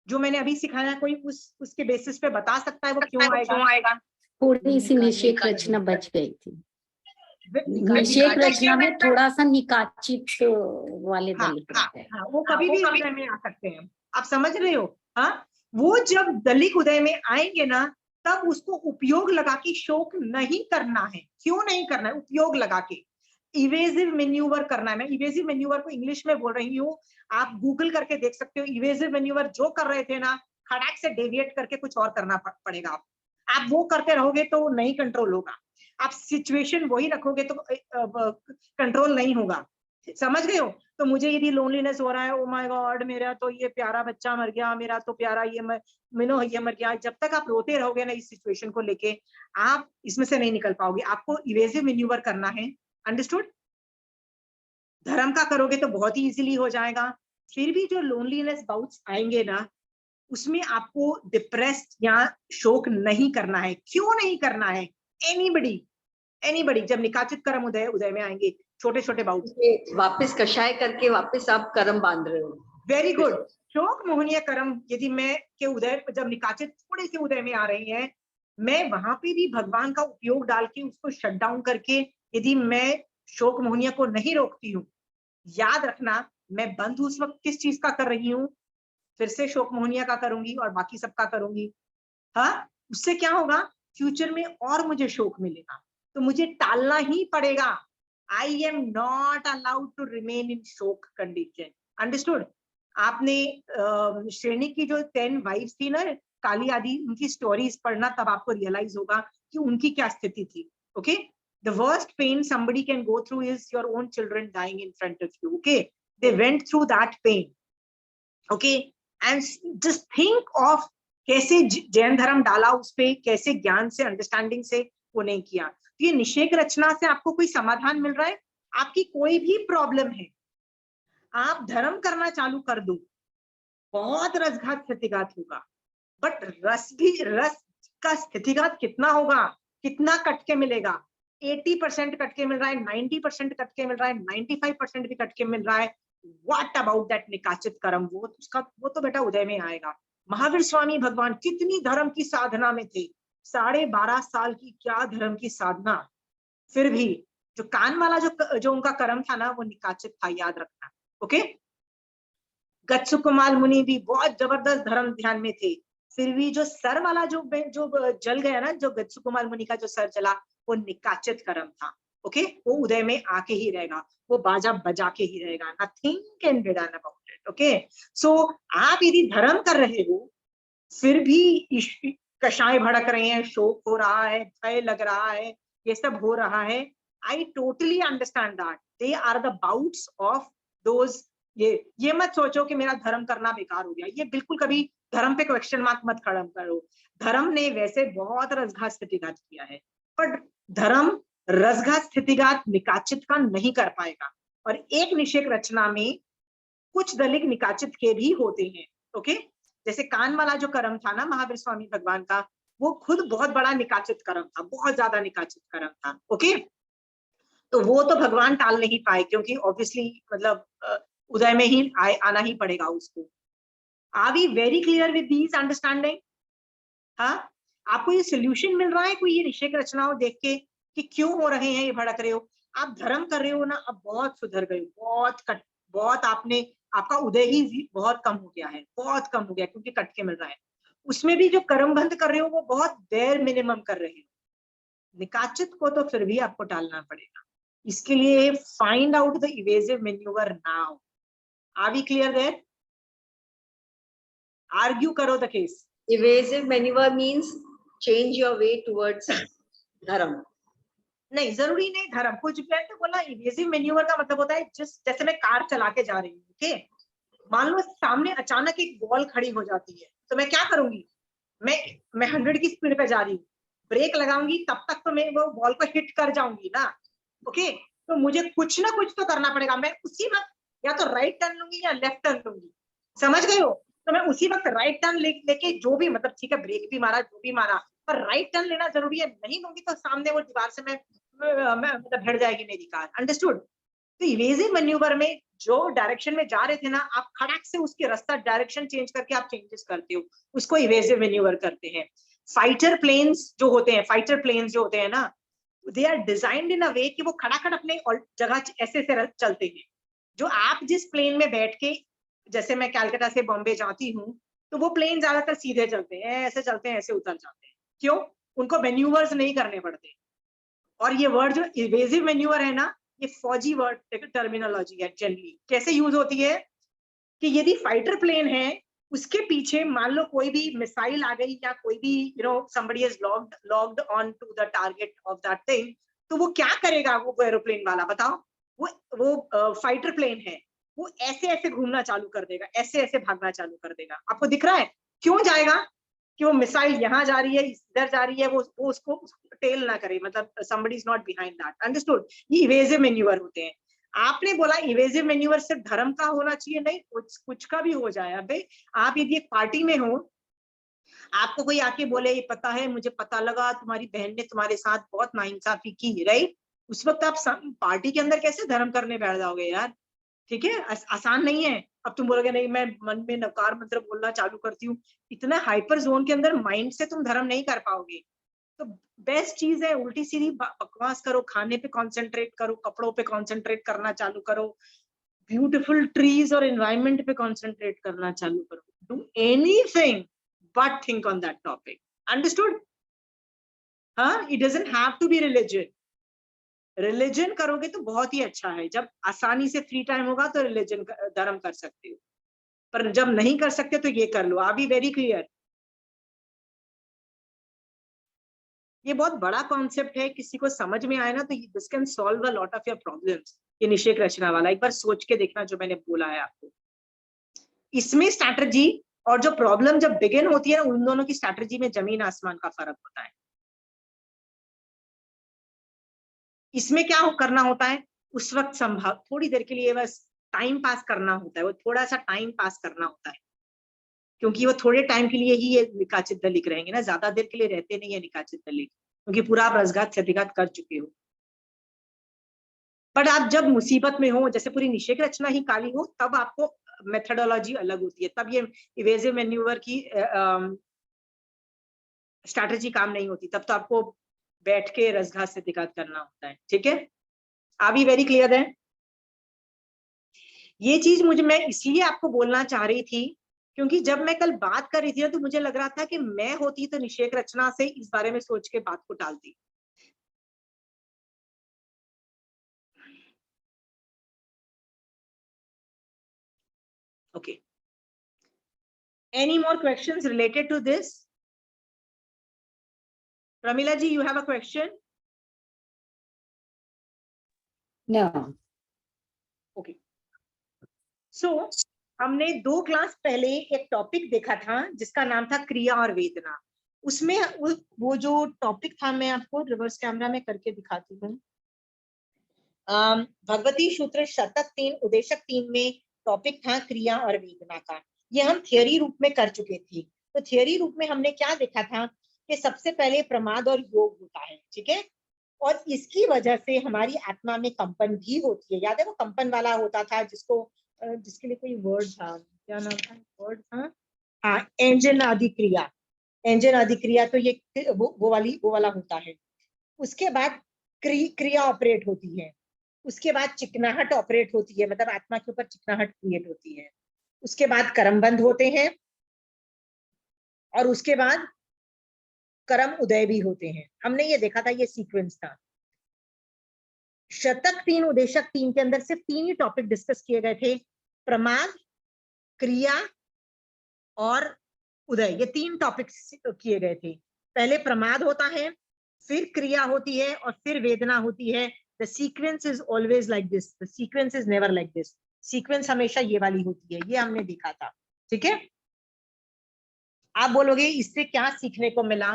[SPEAKER 1] जो मैंने अभी सिखाया, कोई उसके बेसिस पे बता सकता है वो क्यों आएगा?
[SPEAKER 2] थोड़ी सी निषेक रचना बच गई थी। निषेक रचना में थोड़ा सा निकाचित वाले दलित रहते हैं।
[SPEAKER 1] वो कभी भी उदय में आ सकते हैं, आप समझ रहे हो? हाँ, वो जब दलित उदय में आएंगे ना, तब उसको उपयोग लगा के शोक नहीं करना है। क्यों नहीं करना है? उपयोग लगा के इवेसिव मैन्यूवर करना है। मैं इवेसिव मैन्यूवर को इंग्लिश में बोल रही हूँ, आप गूगल करके देख सकते हो। इवेसिव मैन्यूवर जो कर रहे थे ना, खड़ाक से डेविएट करके कुछ और करना पड़ेगा। आप वो करते रहोगे तो नहीं कंट्रोल होगा। आप सिचुएशन वही रखोगे तो कंट्रोल नहीं होगा। समझ गए हो? तो मुझे यदि लोनलीनेस हो रहा है, ओ माय गॉड मेरा तो ये प्यारा बच्चा मर गया, मेरा तो प्यारा ये ये मर गया, जब तक आप रोते रहोगे ना इस सिचुएशन को लेके, आप इसमें से नहीं निकल पाओगे। आपको इवेसिव मैन्यूवर करना है। अंडरस्टूड? धर्म का करोगे तो बहुत ही इजीली हो जाएगा। फिर भी जो लोनलीनेस बाउट्स आएंगे ना, उसमें आपको डिप्रेस्ड या शोक नहीं करना है। क्यों नहीं करना है? एनीबडी जब निकाचित कर्म उदय में आएंगे, छोटे छोटे बाउट्स,
[SPEAKER 3] वापस कषाय करके वापस आप कर्म बांध रहे हो।
[SPEAKER 1] Very good. शोक मोहनीय कर्म यदि मैं के उदय जब निकाचित थोड़े से उदय में आ रही है, मैं वहां पे भी भगवान का उपयोग डाल के उसको शट डाउन करके, यदि मैं शोक मोहनीय को नहीं रोकती हूँ, याद रखना मैं बंद उस वक्त किस चीज का कर रही हूँ? फिर से शोक मोहनीय का करूंगी और बाकी सबका करूंगी। हाँ, उससे क्या होगा? फ्यूचर में और मुझे शोक मिलेगा, तो मुझे टालना ही पड़ेगा। I am not allowed to remain in शोक कंडीशन। अंडरस्टूड? आपने श्रेणी की जो 10 वाइफ्स थी ना, काली आदि, उनकी स्टोरीज पढ़ना, तब आपको रियलाइज होगा कि उनकी क्या स्थिति थी। Okay, the worst pain somebody can go through is your own children dying in front of you. Okay, they went through that pain. Okay, and just think of कैसे जैन धर्म डाला उस पे, कैसे ज्ञान से, अंडरस्टैंडिंग से वो नहीं किया। तो ये निषेक रचना से आपको कोई समाधान मिल रहा है? आपकी कोई भी प्रॉब्लम है, आप धर्म करना चालू कर दो, बहुत रसघात स्थितिघात होगा। बट रस का स्थितिघात कितना होगा, कितना कटके मिलेगा? 80% कटके मिल रहा है, 90% कटके मिल रहा है, 95% भी कटके मिल रहा है। व्हाट अबाउट दैट निकाचित कर्म? वो तो बेटा उदय में आएगा। महावीर स्वामी भगवान कितनी धर्म की साधना में थे, 12.5 साल की क्या धर्म की साधना, फिर भी जो कान वाला जो उनका कर्म था ना, वो निकाचित था, याद रखना। ओके, गच्छकुमाल मुनि भी बहुत जबरदस्त धर्म ध्यान में थे, फिर भी जो सर वाला जो जल गया ना, जो गच्छकुमाल मुनि का जो सर जला, वो निकाचित कर्म था। ओके, वो उदय में आके ही रहेगा, वो बाजा बजा के ही रहेगा। Nothing can be done about it. Okay, so आप यदि धर्म कर रहे हो, फिर भी कषाय भड़क रहे हैं, शोक हो रहा है, भय लग रहा है, ये सब हो रहा है, I totally understand that they are the bouts of those. ये मत सोचो कि मेरा धर्म करना बेकार हो गया, ये बिल्कुल कभी धर्म पे क्वेश्चन मार्क मत खड़ा करो। धर्म ने वैसे बहुत रसघात स्थितिघात किया है, पर धर्म रसघात स्थितिघात निकाचित का नहीं कर पाएगा। और एक निषेक रचना में कुछ दलित निकाचित के भी होते हैं। ओके, जैसे कान वाला जो कर्म था ना महावीर स्वामी भगवान का, वो खुद बहुत बड़ा निकाचित कर्म था, बहुत ज्यादा निकाचित कर्म था। ओके, तो वो तो भगवान टाल नहीं पाए, क्योंकि ऑब्वियसली मतलब उदय में ही आना ही पड़ेगा उसको। Are we very clear with these understanding? हाँ, आपको ये सोल्यूशन मिल रहा है कोई ये निषेक रचनाओं देख के कि क्यों हो रहे हैं ये भड़क रहे हो? आप धर्म कर रहे हो ना, अब बहुत सुधर गए, बहुत आपने, आपका उदय ही बहुत कम हो गया है, बहुत कम हो गया, क्योंकि कटके मिल रहा है। उसमें भी जो कर्म बंध कर रहे हो वो बहुत बेयर मिनिमम कर रहे हो। निकाचित को तो फिर भी आपको टालना पड़ेगा। इसके लिए find out the evasive manoeuvre now. Are we clear there? Argue करो the case.
[SPEAKER 3] Evasive maneuver means change your way towards dharam.
[SPEAKER 1] नहीं, जरूरी नहीं धर्म। कुछ भी तो बोला इवेसिव मैन्यूवर का मतलब होता है जैसे मैं कार चला के जा रही हूँ, ओके, मान लो सामने अचानक एक बॉल खड़ी हो जाती है, तो मैं क्या करूंगी, मैं 100 की स्पीड पे जा रही हूँ, ब्रेक लगाऊंगी, तब तक तो मैं वो बॉल को हिट कर जाऊंगी ना, ओके। तो मुझे कुछ ना कुछ तो करना पड़ेगा, मैं उसी वक्त या तो राइट टर्न लूंगी या लेफ्ट टर्न लूंगी, समझ गए हो। तो मैं उसी वक्त राइट टर्न लेके जो भी, मतलब ठीक है ब्रेक भी मारा, जो भी मारा, पर राइट टर्न लेना जरूरी है, नहीं लूंगी तो सामने वो दीवार से मैं मतलब भिड़ जाएगी मेरी कार, अंडरस्टूड। तो इवेसिव मैन्यूवर में जो डायरेक्शन में जा रहे थे ना, आप खड़ाक से उसके रास्ता डायरेक्शन चेंज करके आप चेंजेस करते हो, उसको इवेसिव मैन्यूवर करते हैं। फाइटर प्लेन्स जो होते हैं, फाइटर प्लेन्स जो होते हैं ना, दे आर डिजाइन्ड इन अ वे कि वो खड़ा अपने जगह ऐसे से चलते हैं। जो आप जिस प्लेन में बैठ के, जैसे मैं कैलकाटा से बॉम्बे जाती हूँ, तो वो प्लेन ज्यादातर सीधे चलते हैं, ऐसे चलते हैं, ऐसे उतर जाते हैं, क्यों, उनको मैन्यूवर्स नहीं करने पड़ते। और ये वर्ड जो इवेसिव मैन्यूवर है ना, ये फौजी वर्ड टर्मिनोलॉजी है। जनरली कैसे यूज होती है कि यदि फाइटर प्लेन है, उसके पीछे मान लो कोई भी मिसाइल आ गई, या कोई भी somebody has logged on to the target of that thing, तो वो क्या करेगा, वो एरोप्लेन वाला, बताओ। वो फाइटर प्लेन है, वो ऐसे ऐसे घूमना चालू कर देगा, ऐसे ऐसे भागना चालू कर देगा, आपको दिख रहा है क्यों जाएगा, कि वो मिसाइल यहाँ जा रही है, इधर जा रही है, वो उसको टेल ना करे, मतलब somebody is not behind that, understood. ये इवेसिव मैन्यूवर होते हैं। आपने बोला इवेसिव मैन्यूवर सिर्फ धर्म का होना चाहिए, नहीं, कुछ का भी हो जाए। अबे आप यदि एक पार्टी में हो, आपको कोई आके बोले ये पता है, मुझे पता लगा तुम्हारी बहन ने तुम्हारे साथ बहुत नाइंसाफी की, राइट, उस वक्त आप पार्टी के अंदर कैसे धर्म करने बैठ जाओगे यार, ठीक है, आसान नहीं है। अब तुम बोलोगे नहीं, मैं मन में नकार मंत्र बोलना चालू करती हूँ, इतना हाइपर जोन के अंदर माइंड से तुम धर्म नहीं कर पाओगे। तो बेस्ट चीज है, उल्टी सीधी बकवास करो, खाने पे कंसंट्रेट करो, कपड़ों पे कंसंट्रेट करना चालू करो, ब्यूटीफुल ट्रीज और एनवायरनमेंट पे कंसंट्रेट करना चालू करो, do anything but think on that topic, understood. हाँ, it doesn't have to be religion. Religion करोगे तो बहुत ही अच्छा है, जब आसानी से फ्री टाइम होगा तो रिलीजन धर्म कर सकते हो, पर जब नहीं कर सकते तो ये कर लो। Are be very clear. ये बहुत बड़ा कॉन्सेप्ट है, किसी को समझ में आए ना तो this can solve a lot of your problems. ये निषेक रचना वाला एक बार सोच के देखना जो मैंने बोला है आपको। इसमें स्ट्रैटेजी और जो प्रॉब्लम जब बिगिन होती है ना, उन दोनों की स्ट्रैटेजी में जमीन आसमान का फर्क होता है। इसमें क्या करना होता है, उस वक्त संभव थोड़ी देर के लिए बस टाइम पास करना होता है, वो थोड़ा सा टाइम पास करना होता है, क्योंकि वो थोड़े टाइम के लिए ही ये निकाचित दलिक रहेंगे ना, ज्यादा देर के लिए रहते नहीं है निकाचित दलिक, क्योंकि पूरा आप रसघात क्षतिघात कर चुके हो। बट आप जब मुसीबत में हो, जैसे पूरी निषेक रचना ही काली हो, तब आपको मेथडोलॉजी अलग होती है, तब ये इवेसिव मैन्यूवर की स्ट्रैटेजी काम नहीं होती, तब तो आपको बैठ के रसघात क्षतिघात करना होता है, ठीक है। आर वी वेरी क्लियर है। ये चीज मैं इसलिए आपको बोलना चाह रही थी, क्योंकि जब मैं कल बात कर रही थी ना, तो मुझे लग रहा था कि मैं होती तो निषेक रचना से इस बारे में सोच के बात को टालती। Okay. Any more questions related to this? Pramila ji, you have a question?
[SPEAKER 2] No.
[SPEAKER 1] Okay. So, हमने 2 क्लास पहले एक टॉपिक देखा था जिसका नाम था क्रिया और वेदना। उसमें वो जो टॉपिक था, मैं आपको रिवर्स कैमरा में करके दिखाती हूँ। भगवती सूत्र शतक 3 उदेशक 3 में टॉपिक था क्रिया और वेदना का। ये हम थियरी रूप में कर चुके थे। तो थियरी रूप में हमने क्या देखा था कि सबसे पहले प्रमाद और योग होता है, ठीक है, और इसकी वजह से हमारी आत्मा में कंपन भी होती है। याद है वो कंपन वाला होता था जिसके लिए कोई वर्ड था, क्या नाम था वर्ड था, हाँ, एंजन आदि क्रिया। एंजन आदि क्रिया, तो ये वो वाला होता है। उसके बाद क्रिया ऑपरेट होती है, उसके बाद चिकनाहट ऑपरेट होती है, मतलब आत्मा के ऊपर चिकनाहट क्रिएट होती है। उसके बाद कर्म बंध होते हैं, और उसके बाद कर्म उदय भी होते हैं। हमने ये देखा था, ये सीक्वेंस था। शतक 3 उदेशक 3 के अंदर सिर्फ 3 ही टॉपिक डिस्कस किए गए थे, प्रमाद, क्रिया और उदय। ये 3 टॉपिक्स किए गए थे। पहले प्रमाद होता है, फिर क्रिया होती है और फिर वेदना होती है। The sequence is always like this, the sequence is never like this. Sequence हमेशा ये वाली होती है, ये हमने देखा था। ठीक है, आप बोलोगे इससे क्या सीखने को मिला,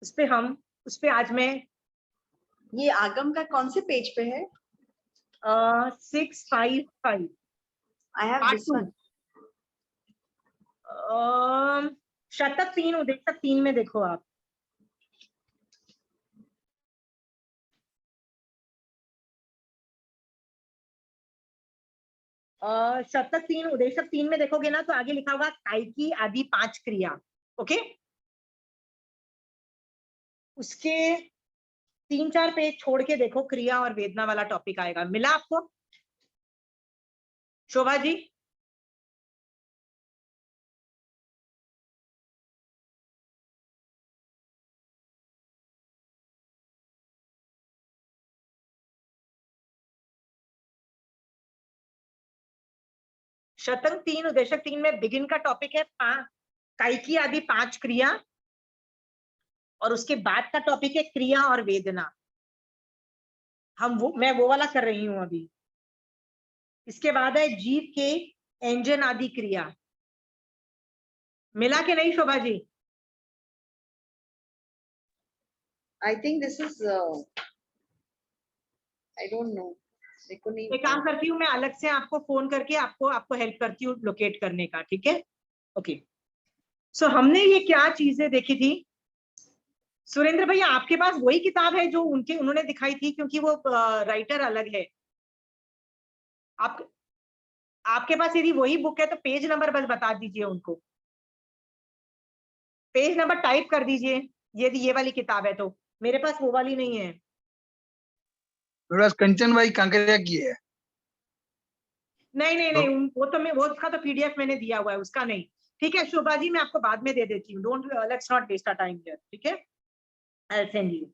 [SPEAKER 1] उस पे आज मैं,
[SPEAKER 3] ये आगम का कौन से पेज पे है?
[SPEAKER 1] 655
[SPEAKER 3] आई हैव दिस वन।
[SPEAKER 1] शतक 3 उदेशक 3 में देखो आप। शतक 3 उदेशक 3 में देखोगे ना, तो आगे लिखा होगा कायकी आदि 5 क्रिया। ओके, उसके 3-4 पेज छोड़ के देखो, क्रिया और वेदना वाला टॉपिक आएगा। मिला आपको शोभा जी? शतक 3 उदेशक 3 में बिगिन का टॉपिक है कायकी आदि 5 क्रिया, और उसके बाद का टॉपिक है क्रिया और वेदना। मैं वो वाला कर रही हूं अभी। इसके बाद है जीव के एंजन आदि क्रिया। मिला के नहीं Shobha ji?
[SPEAKER 3] I think this is, I don't know, देखो नहीं।
[SPEAKER 1] एक काम करती हूँ, मैं अलग से आपको फोन करके आपको हेल्प करती हूँ लोकेट करने का। ठीक है, ओके। सो हमने ये क्या चीजें देखी थी? सुरेंद्र भैया आपके पास वही किताब है जो उन्होंने दिखाई थी, क्योंकि वो राइटर अलग है। आपके पास यदि वही बुक है तो पेज नंबर बस बता दीजिए उनको, पेज नंबर टाइप कर दीजिए यदि ये वाली किताब है तो। मेरे पास वो वाली नहीं है।
[SPEAKER 4] मेरे पास कंचन भाई कांकरिया की है।
[SPEAKER 1] नहीं, वो उसका तो पीडीएफ मैंने दिया हुआ है, उसका नहीं। ठीक है शोभा जी, मैं आपको बाद में दे देती हूँ। Don't, let's not waste our time here. ठीक है, आई विल सेंड यू।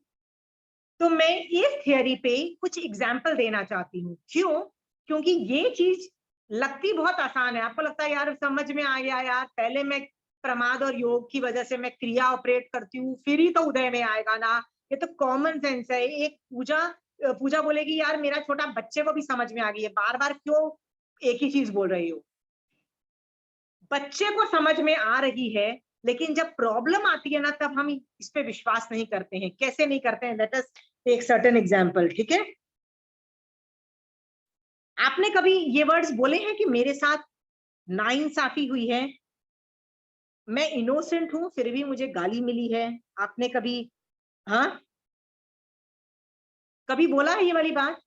[SPEAKER 1] तो मैं इस थियरी पे कुछ एग्जाम्पल देना चाहती हूँ। क्यों? क्योंकि ये चीज लगती बहुत आसान है। आपको लगता है यार समझ में आ गया यार, पहले मैं प्रमाद और योग की वजह से मैं क्रिया ऑपरेट करती हूँ, फिर ही तो उदय में आएगा ना। ये तो कॉमन सेंस है। एक पूजा बोलेगी यार मेरा छोटा बच्चे को भी समझ में आ गई है, बार बार क्यों एक ही चीज बोल रही हो? बच्चे को समझ में आ रही है, लेकिन जब प्रॉब्लम आती है ना, तब हम इस पे विश्वास नहीं करते हैं। कैसे नहीं करते हैं? Let us take certain example. ठीक है, आपने कभी ये वर्ड्स बोले हैं कि मेरे साथ नाइंसाफी हुई है, मैं इनोसेंट हूं फिर भी मुझे गाली मिली है? आपने कभी, हाँ, कभी बोला है ये वाली बात?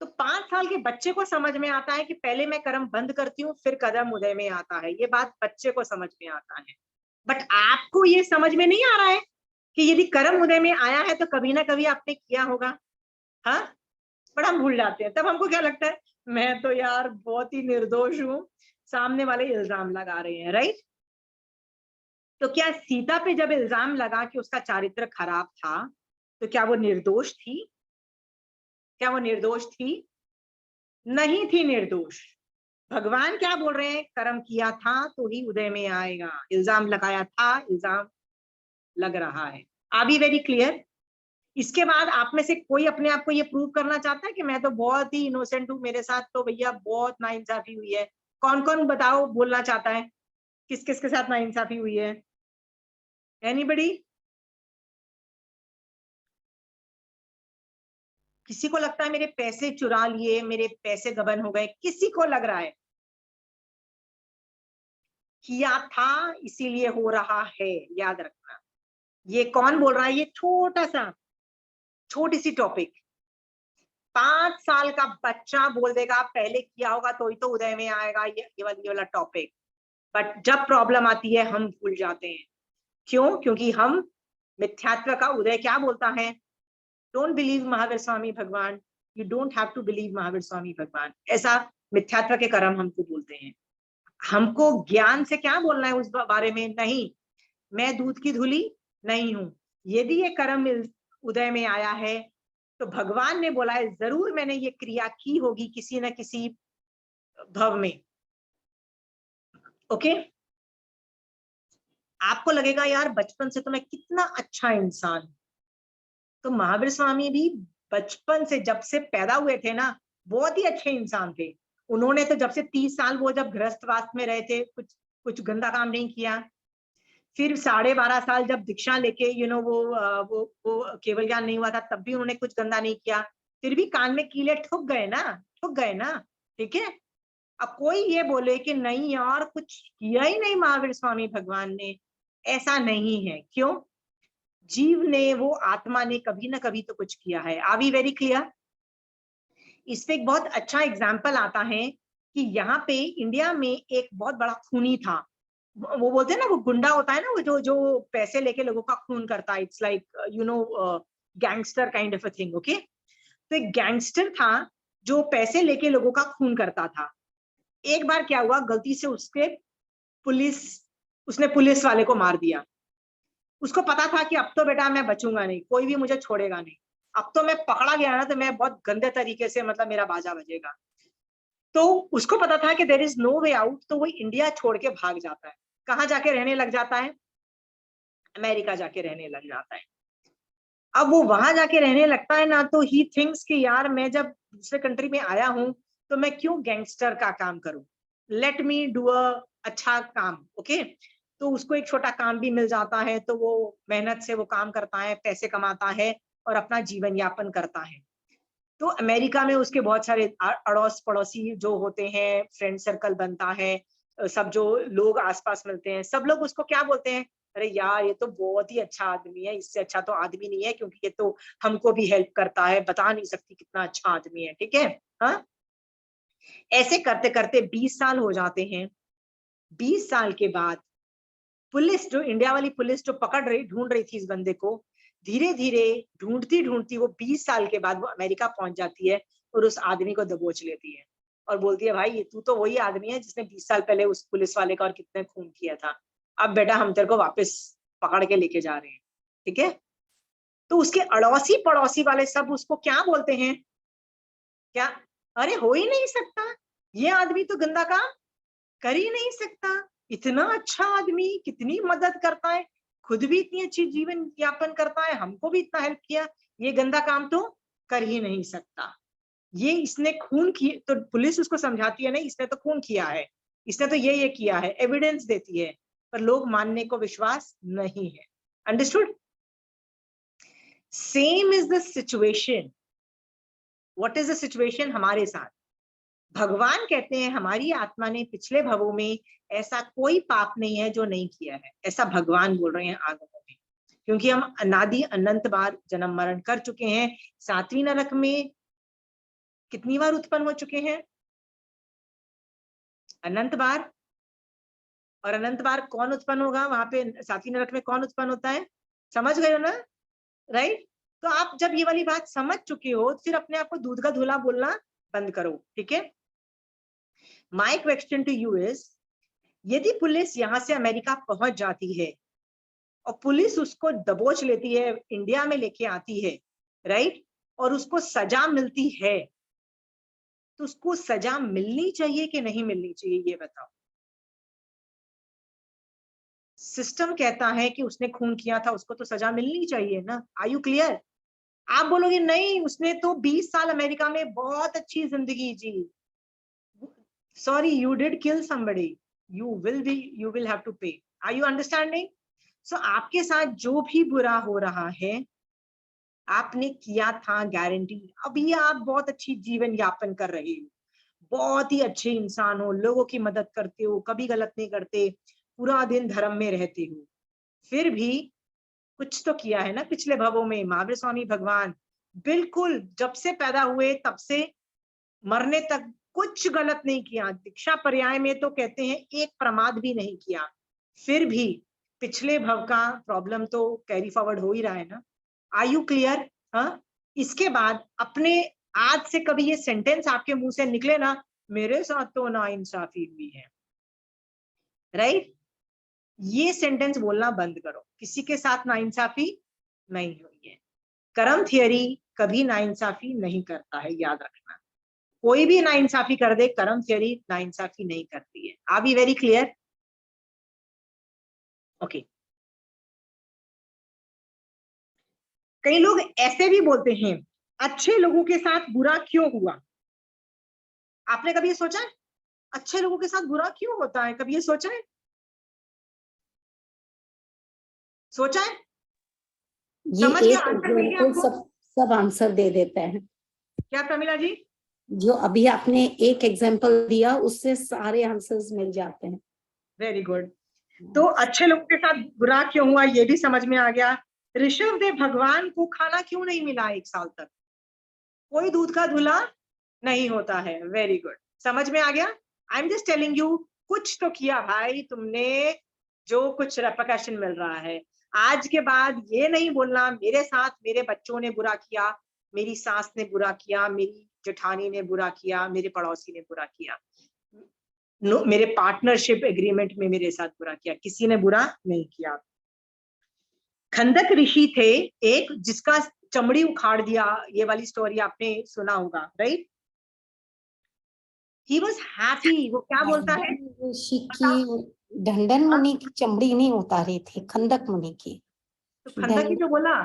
[SPEAKER 1] तो 5 साल के बच्चे को समझ में आता है कि पहले मैं कर्म बंद करती हूँ फिर कदम उदय में आता है। ये बात बच्चे को समझ में आता है। बट आपको ये समझ में नहीं आ रहा है कि यदि कर्म उदय में आया है तो कभी ना कभी आपने किया होगा। हाँ, बट हम भूल जाते हैं। तब हमको क्या लगता है, मैं तो यार बहुत ही निर्दोष हूँ, सामने वाले इल्जाम लगा रहे हैं। राइट? तो क्या सीता पे जब इल्जाम लगा कि उसका चारित्र खराब था, तो क्या वो निर्दोष थी? क्या वो निर्दोष थी? नहीं थी निर्दोष। भगवान क्या बोल रहे हैं? कर्म किया था तो ही उदय में आएगा। इल्जाम लगाया था, इल्जाम लग रहा है। Are we very clear? इसके बाद आप में से कोई अपने आप को ये प्रूव करना चाहता है कि मैं तो बहुत ही इनोसेंट हूँ, मेरे साथ तो भैया बहुत नाइंसाफी हुई है? कौन कौन बताओ, बोलना चाहता है किस किस के साथ नाइंसाफी हुई है? एनीबडी? किसी को लगता है मेरे पैसे चुरा लिए, मेरे पैसे गबन हो गए? किसी को लग रहा है किया था इसीलिए हो रहा है? याद रखना। ये कौन बोल रहा है? ये छोटी सी टॉपिक 5 साल का बच्चा बोल देगा पहले किया होगा तो ही तो उदय में आएगा, ये वाला टॉपिक। बट जब प्रॉब्लम आती है हम भूल जाते हैं। क्यों? क्योंकि हम मिथ्यात्व का उदय क्या बोलता है? डोंट बिलीव महावीर स्वामी भगवान, you don't have to believe Mahavir Swami भगवान। ऐसा मिथ्यात्व के कर्म हमको बोलते हैं। हमको ज्ञान से क्या बोलना है उस बारे में? नहीं, मैं दूध की धूली नहीं हूं। यदि ये कर्म उदय में आया है तो भगवान ने बोला है, जरूर मैंने ये क्रिया की होगी किसी न किसी भव में। ओके, आपको लगेगा यार बचपन से तो मैं कितना अच्छा इंसान, तो महावीर स्वामी भी बचपन से जब से पैदा हुए थे ना बहुत ही अच्छे इंसान थे। उन्होंने तो जब से 30 साल वो जब गृहस्थवास में रहे थे कुछ कुछ गंदा काम नहीं किया। फिर 12.5 साल जब दीक्षा लेके वो केवल ज्ञान नहीं हुआ था तब भी उन्होंने कुछ गंदा नहीं किया, फिर भी कान में कीले ठुक गए ना, ठुक गए ना, ठीक है। अब कोई ये बोले कि नहीं यार कुछ किया ही नहीं महावीर स्वामी भगवान ने, ऐसा नहीं है। क्यों? जीव ने, वो आत्मा ने कभी ना कभी तो कुछ किया है। Are we very clear? इस पे एक बहुत अच्छा एग्जाम्पल आता है कि यहाँ पे इंडिया में एक बहुत बड़ा खूनी था। वो बोलते हैं ना वो गुंडा होता है ना, वो जो जो पैसे लेके लोगों का खून करता है, it's like gangster kind of a thing, okay. तो एक गैंगस्टर था जो पैसे लेके लोगों का खून करता था। एक बार क्या हुआ, गलती से उसने पुलिस वाले को मार दिया। उसको पता था कि अब तो बेटा मैं बचूंगा नहीं, कोई भी मुझे छोड़ेगा नहीं, अब तो मैं पकड़ा गया ना तो मैं बहुत गंदे तरीके से मतलब मेरा बाजा बजेगा। तो उसको पता था कि there is no way out, तो वो इंडिया छोड़ के भाग जाता है। कहाँ जाके रहने लग जाता है? अमेरिका जाके रहने लग जाता है। अब वो वहां जाके रहने लगता है ना, तो ही थिंक्स कि यार मैं जब दूसरे कंट्री में आया हूं तो मैं क्यों गैंगस्टर का काम करूं, लेट मी डू अ अच्छा काम, ओके। तो उसको एक छोटा काम भी मिल जाता है, तो वो मेहनत से वो काम करता है, पैसे कमाता है और अपना जीवन यापन करता है। तो अमेरिका में उसके बहुत सारे अड़ोस पड़ोसी जो होते हैं, फ्रेंड सर्कल बनता है, सब जो लोग आसपास मिलते हैं, सब लोग उसको क्या बोलते हैं, अरे यार ये तो बहुत ही अच्छा आदमी है, इससे अच्छा तो आदमी नहीं है, क्योंकि ये तो हमको भी हेल्प करता है, बता नहीं सकती कितना अच्छा आदमी है, ठीक है। हाँ, ऐसे करते करते 20 साल हो जाते हैं। 20 साल के बाद पुलिस, जो इंडिया वाली पुलिस जो ढूंढ रही थी इस बंदे को, धीरे धीरे ढूंढती ढूंढती वो 20 साल के बाद वो अमेरिका पहुंच जाती है और उस आदमी को दबोच लेती है और बोलती है भाई ये तू तो वही आदमी है जिसने 20 साल पहले उस पुलिस वाले का और कितने खून किया था, अब बेटा हम तेरे को वापस पकड़ के लेके जा रहे हैं, ठीक है। तो उसके अड़ोसी पड़ोसी वाले सब उसको क्या बोलते हैं, क्या, अरे हो ही नहीं सकता, ये आदमी तो गंदा काम कर ही नहीं सकता, इतना अच्छा आदमी, कितनी मदद करता है, खुद भी इतनी अच्छी जीवन यापन करता है, हमको भी इतना हेल्प किया, ये गंदा काम तो कर ही नहीं सकता। ये इसने खून किया, तो पुलिस उसको समझाती है नहीं इसने तो खून किया है, इसने तो ये किया है, एविडेंस देती है, पर लोग मानने को विश्वास नहीं है। Understood? Same is the situation. What is the situation हमारे साथ? भगवान कहते हैं हमारी आत्मा ने पिछले भवों में ऐसा कोई पाप नहीं है जो नहीं किया है, ऐसा भगवान बोल रहे हैं आगमों में, क्योंकि हम अनादि अनंत बार जन्म मरण कर चुके हैं। 7वीं नरक में कितनी बार उत्पन्न हो चुके हैं? अनंत बार। और अनंत बार कौन उत्पन्न होगा वहां पे? 7वीं नरक में कौन उत्पन्न होता है? समझ गए हो ना? राइट। तो आप जब ये वाली बात समझ चुके हो फिर अपने आप को दूध का धुला बोलना बंद करो, ठीक है। My question to you is, यदि पुलिस यहाँ से अमेरिका पहुंच जाती है और पुलिस उसको दबोच लेती है, इंडिया में लेके आती है, राइट, और उसको सजा मिलती है, तो उसको सजा मिलनी चाहिए कि नहीं मिलनी चाहिए, ये बताओ। सिस्टम कहता है कि उसने खून किया था, उसको तो सजा मिलनी चाहिए ना। Are you clear? आप बोलोगे नहीं उसने तो 20 साल अमेरिका में बहुत अच्छी जिंदगी जी। Sorry, you did kill somebody, you will have to pay. Are you understanding? So आपके साथ जो भी बुरा हो रहा है आपने किया था, गारंटी। अभी आप बहुत अच्छी जीवन यापन कर रहे हो, बहुत ही अच्छे इंसान हो, लोगों की मदद करते हो, कभी गलत नहीं करते, पूरा दिन धर्म में रहते हो, फिर भी कुछ तो किया है ना पिछले भवों में। महावीर स्वामी भगवान बिल्कुल जब से पैदा हुए तब से मरने तक कुछ गलत नहीं किया। दीक्षा पर्याय में तो कहते हैं एक प्रमाद भी नहीं किया, फिर भी पिछले भव का प्रॉब्लम तो कैरी फॉरवर्ड हो ही रहा है ना। Are you clear? हाँ, इसके बाद अपने आज से कभी ये सेंटेंस आपके मुंह से निकले ना, मेरे साथ तो नाइंसाफी हुई है, राइट, ये सेंटेंस बोलना बंद करो। किसी के साथ नाइंसाफी नहीं हुई है। कर्म थियरी कभी नाइंसाफी नहीं करता है, याद रखना। कोई भी नाइंसाफी कर दे, कर्म थियरी नाइंसाफी नहीं करती है। Are be very clear? Okay. कई लोग ऐसे भी बोलते हैं, अच्छे लोगों के साथ बुरा क्यों हुआ? आपने कभी ये सोचा है अच्छे लोगों के साथ बुरा क्यों होता है? कभी ये सोचा है? सोचा है?
[SPEAKER 2] ये
[SPEAKER 1] समझ में
[SPEAKER 2] एक
[SPEAKER 1] आंसर मिल गया
[SPEAKER 2] एग्जाम्पल
[SPEAKER 1] आपको?
[SPEAKER 2] सब आंसर दे देता है।
[SPEAKER 1] क्या प्रमिला जी?
[SPEAKER 2] जो अभी आपने एक एग्जाम्पल दिया उससे सारे आंसर्स मिल जाते हैं।
[SPEAKER 1] Very good. तो अच्छे लोगों के साथ बुरा क्यों हुआ ये भी समझ में आ गया। ऋषभ देव भगवान को खाना क्यों नहीं मिला 1 साल तक? कोई दूध का धुला नहीं होता है। वेरी गुड, समझ में आ गया। आई एम जस्ट टेलिंग यू, कुछ तो किया भाई तुमने, जो कुछ रेपरकशन मिल रहा है। आज के बाद ये नहीं बोलना मेरे साथ मेरे बच्चों ने बुरा किया, मेरी सास ने बुरा किया, मेरी जेठानी ने बुरा किया, मेरे पड़ोसी ने बुरा किया, मेरे पार्टनरशिप एग्रीमेंट में मेरे साथ बुरा किया। किसी ने बुरा नहीं किया। खंदक ऋषि थे एक, जिसका चमड़ी उखाड़ दिया, ये वाली स्टोरी आपने सुना होगा, राइट? He was happy. वो क्या बोलता है?
[SPEAKER 2] ऋषि की ढंडन मुनि की चमड़ी नहीं उतारी थी, खंदक मुनि की।
[SPEAKER 1] तो खंदक ही तो बोला।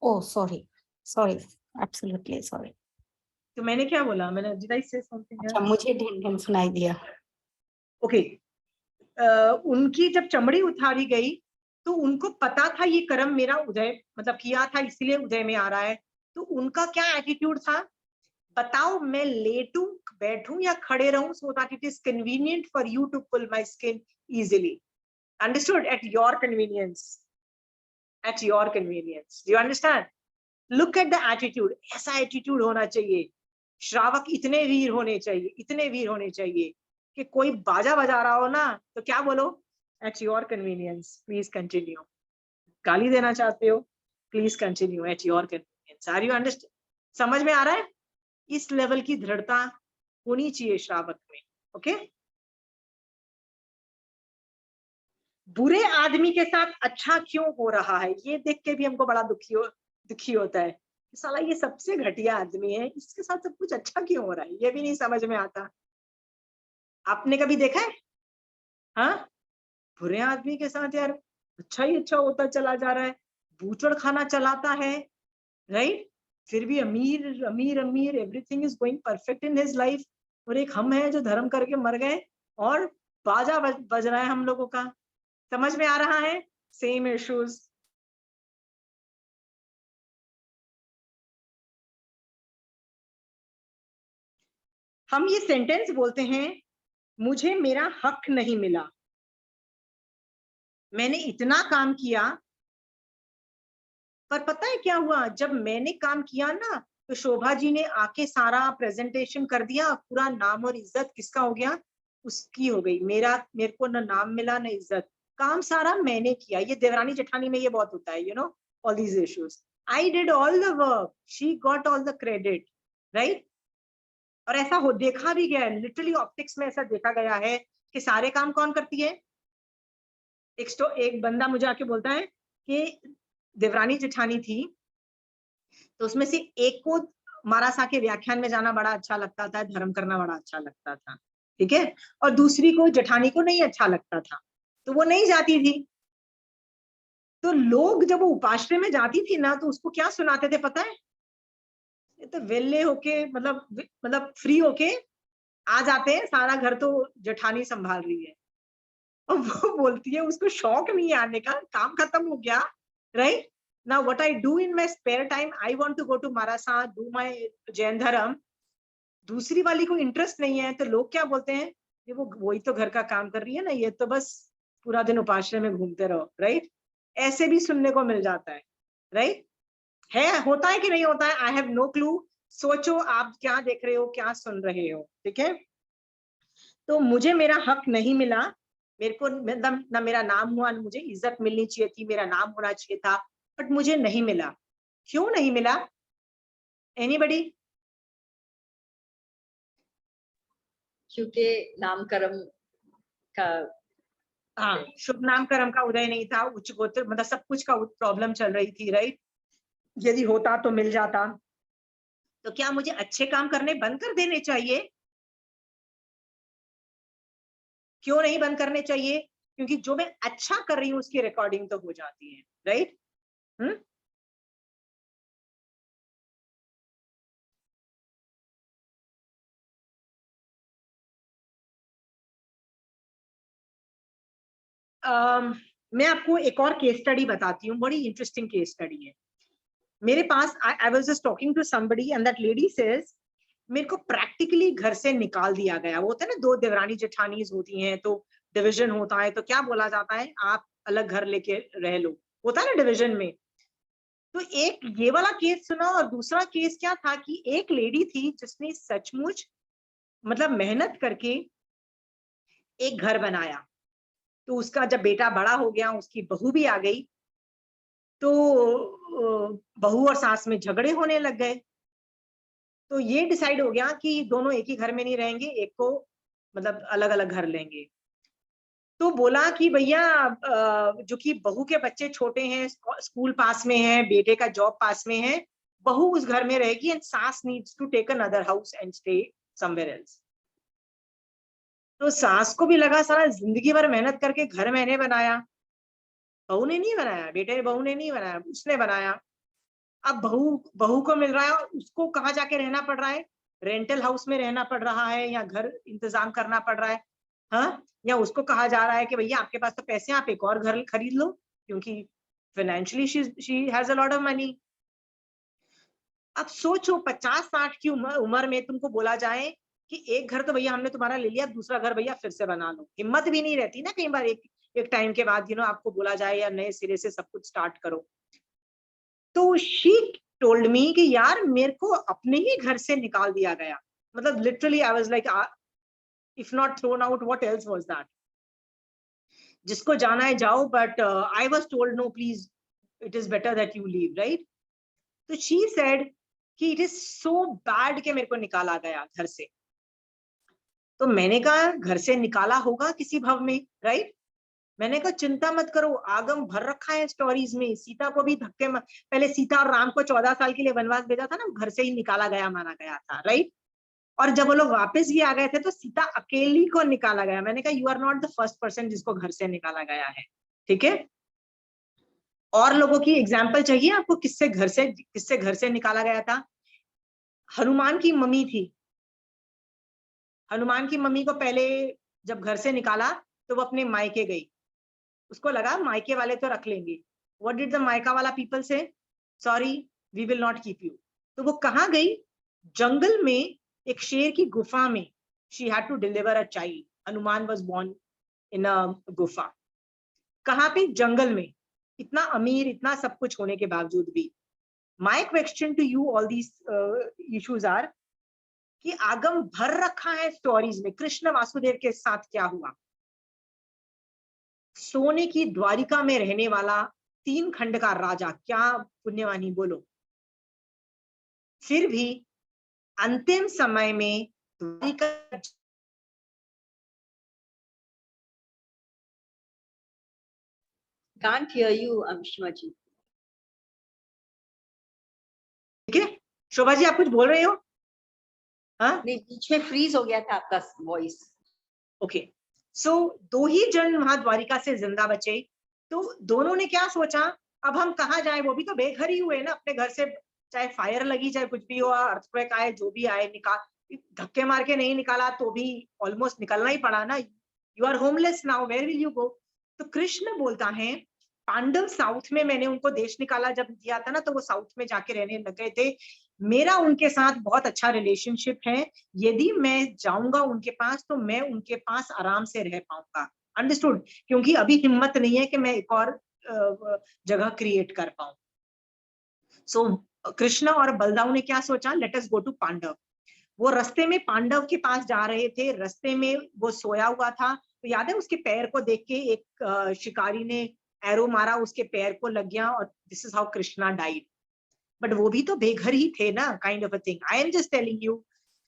[SPEAKER 2] ओ सॉरी सॉरी, एब्सोल्युटली सॉरी।
[SPEAKER 1] तो मैंने क्या बोला? मैंने डिड आई से समथिंग
[SPEAKER 2] अच्छा, मुझे ढंडन सुनाई दिया।
[SPEAKER 1] ओके। उनकी जब चमड़ी उतारी गई तो उनको पता था ये कर्म मेरा उदय मतलब किया था इसलिए उदय में आ रहा है। तो उनका क्या एटीट्यूड था? बताओ मैं लेटूं, बैठूं या खड़े रहूं so that it is convenient for you to pull my skin easily. Understood? At your convenience. At your convenience. Do you understand? Look at the attitude. ऐसा एटीट्यूड होना चाहिए। श्रावक इतने वीर होने चाहिए, इतने वीर होने चाहिए कि कोई बाजा बजा रहा हो ना तो क्या बोलो? At your convenience. Please continue. गाली देना चाहते हो? Please continue. At your convenience. Are you understand? समझ में आ रहा है? इस लेवल की दृढ़ता होनी चाहिए श्रावक में। ओके? बुरे आदमी के साथ अच्छा क्यों हो रहा है ये देख के भी हमको बड़ा दुखी होता है। साला ये सबसे घटिया आदमी है, इसके साथ सब कुछ अच्छा क्यों हो रहा है ये भी नहीं समझ में आता। आपने कभी देखा है? हाँ, बुरे आदमी के साथ यार अच्छा ही अच्छा होता चला जा रहा है, बूचड़ खाना चलाता है, राइट? फिर भी अमीर अमीर अमीर, everything is going perfect in his life. और एक हम हैं जो धर्म करके मर गए और बाजा बज रहा है हम लोगों का। समझ में आ रहा है? Same issues. हम ये सेंटेंस बोलते हैं, मुझे मेरा हक नहीं मिला। मैंने इतना काम किया पर पता है क्या हुआ? जब मैंने काम किया ना तो शोभा जी ने आके सारा प्रेजेंटेशन कर दिया, पूरा नाम और इज्जत किसका हो गया? उसकी हो गई। मेरे को ना नाम मिला ना इज्जत, काम सारा मैंने किया। ये देवरानी जेठानी में ये बहुत होता है, you know, all these issues. I did all the work, she got all the credit, right? और ऐसा हो देखा भी गया है, लिटरली ऑप्टिक्स में ऐसा देखा गया है कि सारे काम कौन करती है? एक बंदा मुझे आके बोलता है कि देवरानी जेठानी थी तो उसमें से एक को मारासा के व्याख्यान में जाना बड़ा अच्छा लगता था, धर्म करना बड़ा अच्छा लगता था, ठीक है? और दूसरी को, जेठानी को, नहीं अच्छा लगता था तो वो नहीं जाती थी। तो लोग जब वो उपाश्रय में जाती थी ना तो उसको क्या सुनाते थे पता है? ये तो वेले होके मतलब फ्री होके आ जाते हैं, सारा घर तो जेठानी संभाल रही है। और वो बोलती है उसको शौक नहीं है आने का, काम खत्म हो गया, right? Now what I do in my spare time, I want to go to Marasa, do my Jain Dharam. दूसरी वाली को इंटरेस्ट नहीं है तो लोग क्या बोलते हैं? ये वो वही तो घर का काम कर रही है ना, ये तो बस पूरा दिन उपाश्रय में घूमते रहो, राइट? ऐसे भी सुनने को मिल जाता है, राइट? है, होता है कि नहीं होता है? I have no clue. सोचो आप क्या देख रहे हो, क्या सुन रहे हो, ठीक है? तो मुझे मेरा हक नहीं मिला, मेरे को ना मेरा नाम हुआ, मुझे इज्जत मिलनी चाहिए थी, मेरा नाम होना चाहिए था, बट मुझे नहीं मिला। क्यों नहीं मिला? एनीबडी?
[SPEAKER 3] क्योंकि नाम कर्म का,
[SPEAKER 1] हाँ, शुभ नाम कर्म का उदय नहीं था, उच्च गोत्र मतलब सब कुछ का प्रॉब्लम चल रही थी, राइट? यदि होता तो मिल जाता। तो क्या मुझे अच्छे काम करने बंद कर देने चाहिए? क्यों नहीं बंद करने चाहिए? क्योंकि जो मैं अच्छा कर रही हूँ उसकी रिकॉर्डिंग तो हो जाती है, राइट? मैं आपको एक और केस स्टडी बताती हूँ, बड़ी इंटरेस्टिंग केस स्टडी है मेरे पास। I was just talking to somebody and that lady says मेरे को प्रैक्टिकली घर से निकाल दिया गया। वो होता है ना, दो देवरानी जेठानीज होती हैं तो डिवीजन होता है, तो क्या बोला जाता है, आप अलग घर लेके रह लो, होता है ना डिवीजन में। तो एक ये वाला केस सुना, और दूसरा केस क्या था कि एक लेडी थी जिसने सचमुच मतलब मेहनत करके एक घर बनाया। तो उसका जब बेटा बड़ा हो गया, उसकी बहू भी आ गई, तो बहू और सास में झगड़े होने लग गए। तो ये डिसाइड हो गया कि दोनों एक ही घर में नहीं रहेंगे, एक को मतलब अलग अलग घर लेंगे। तो बोला कि भैया जो कि बहू के बच्चे छोटे हैं, स्कूल पास में है, बेटे का जॉब पास में है, बहू उस घर में रहेगी एंड सास needs to take another house and stay somewhere else. तो सास को भी लगा सारा जिंदगी भर मेहनत करके घर मैंने बनाया, बहू ने नहीं बनाया, बेटे बहू ने नहीं बनाया, उसने बनाया। अब बहू को मिल रहा है, उसको कहाँ जाके रहना पड़ रहा है, रेंटल हाउस में रहना पड़ रहा है या घर इंतजाम करना पड़ रहा है, हाँ, या उसको कहा जा रहा है कि भैया आपके पास तो पैसे हैं, आप एक और घर खरीद लो, क्योंकि financially she has a lot of money. अब सोचो 50-60 की उम्र में तुमको बोला जाए कि एक घर तो भैया हमने तुम्हारा ले लिया, दूसरा घर भैया फिर से बना लो। हिम्मत भी नहीं रहती ना कई बार, एक टाइम के बाद आपको बोला जाए या नए सिरे से सब कुछ स्टार्ट करो। तो शी टोल्ड मी कि यार मेरे को अपने ही घर से निकाल दिया गया, मतलब literally I was like if not thrown out what else was that. जिसको जाना है जाओ, but I was told no please, it is better that you leave, right. तो शी सेड कि इट इज सो बैड कि मेरे को निकाला गया घर से। तो मैंने कहा घर से निकाला होगा किसी भव में, राइट। मैंने कहा चिंता मत करो, आगम भर रखा है स्टोरीज में। सीता को भी धक्के पहले सीता और राम को 14 साल के लिए वनवास भेजा था ना, घर से ही निकाला गया माना गया था, राइट। और जब वो लोग वापस भी आ गए थे तो सीता अकेली को निकाला गया। मैंने कहा you are not the first person जिसको घर से निकाला गया है, ठीक है। और लोगों की एग्जाम्पल चाहिए आपको, किससे घर से निकाला गया था। हनुमान की मम्मी थी, हनुमान की मम्मी को पहले जब घर से निकाला तो वो अपने मायके गई, उसको लगा मायके वाले तो रख लेंगे। व्हाट डिड द मायका वाला पीपल से, sorry we will not keep you. तो वो कहाँ गई, जंगल में एक शेर की गुफा में, she had to deliver a child. Hanuman was born in a गुफा। कहाँ पे, जंगल में, इतना अमीर इतना सब कुछ होने के बावजूद भी। My question to you all these issues are कि आगम भर रखा है स्टोरीज में, कृष्ण वासुदेव के साथ क्या हुआ। सोने की द्वारिका में रहने वाला 3 खंड का राजा, क्या पुण्यवानी बोलो, फिर भी अंतिम समय में Dwarika,
[SPEAKER 3] Can't hear you, Amshima जी।
[SPEAKER 1] ठीक है शोभा जी, आप कुछ बोल रहे हो, हाँ
[SPEAKER 3] नहीं, बीच में फ्रीज हो गया था आपका वॉइस।
[SPEAKER 1] ओके। सो 2 ही जन वहां द्वारिका से जिंदा बचे। तो दोनों ने क्या सोचा, अब हम कहाँ जाए, वो भी तो बेघर ही हुए ना अपने घर से, चाहे फायर लगी चाहे कुछ भी हुआ, अर्थक्वेक आए जो भी आए, निकाल धक्के मार के नहीं निकाला तो भी ऑलमोस्ट निकलना ही पड़ा ना। You are homeless now, where will you go. तो कृष्ण बोलता है पांडव साउथ में, मैंने उनको देश निकाला जब दिया था ना, तो वो साउथ में जाके रहने लग गए थे। मेरा उनके साथ बहुत अच्छा रिलेशनशिप है, यदि मैं जाऊंगा उनके पास तो मैं उनके पास आराम से रह पाऊंगा, अंडरस्टूड, क्योंकि अभी हिम्मत नहीं है कि मैं एक और जगह क्रिएट कर पाऊं। सो कृष्ण और बलदाऊ ने क्या सोचा, let us go to Pandav. वो रास्ते में पांडव के पास जा रहे थे, रास्ते में वो सोया हुआ था, तो याद है उसके पैर को देख के एक शिकारी ने एरो मारा, उसके पैर को लग गया, और this is how Krishna died. But वो भी तो बेघर ही थे ना, kind of a thing. I am just telling you,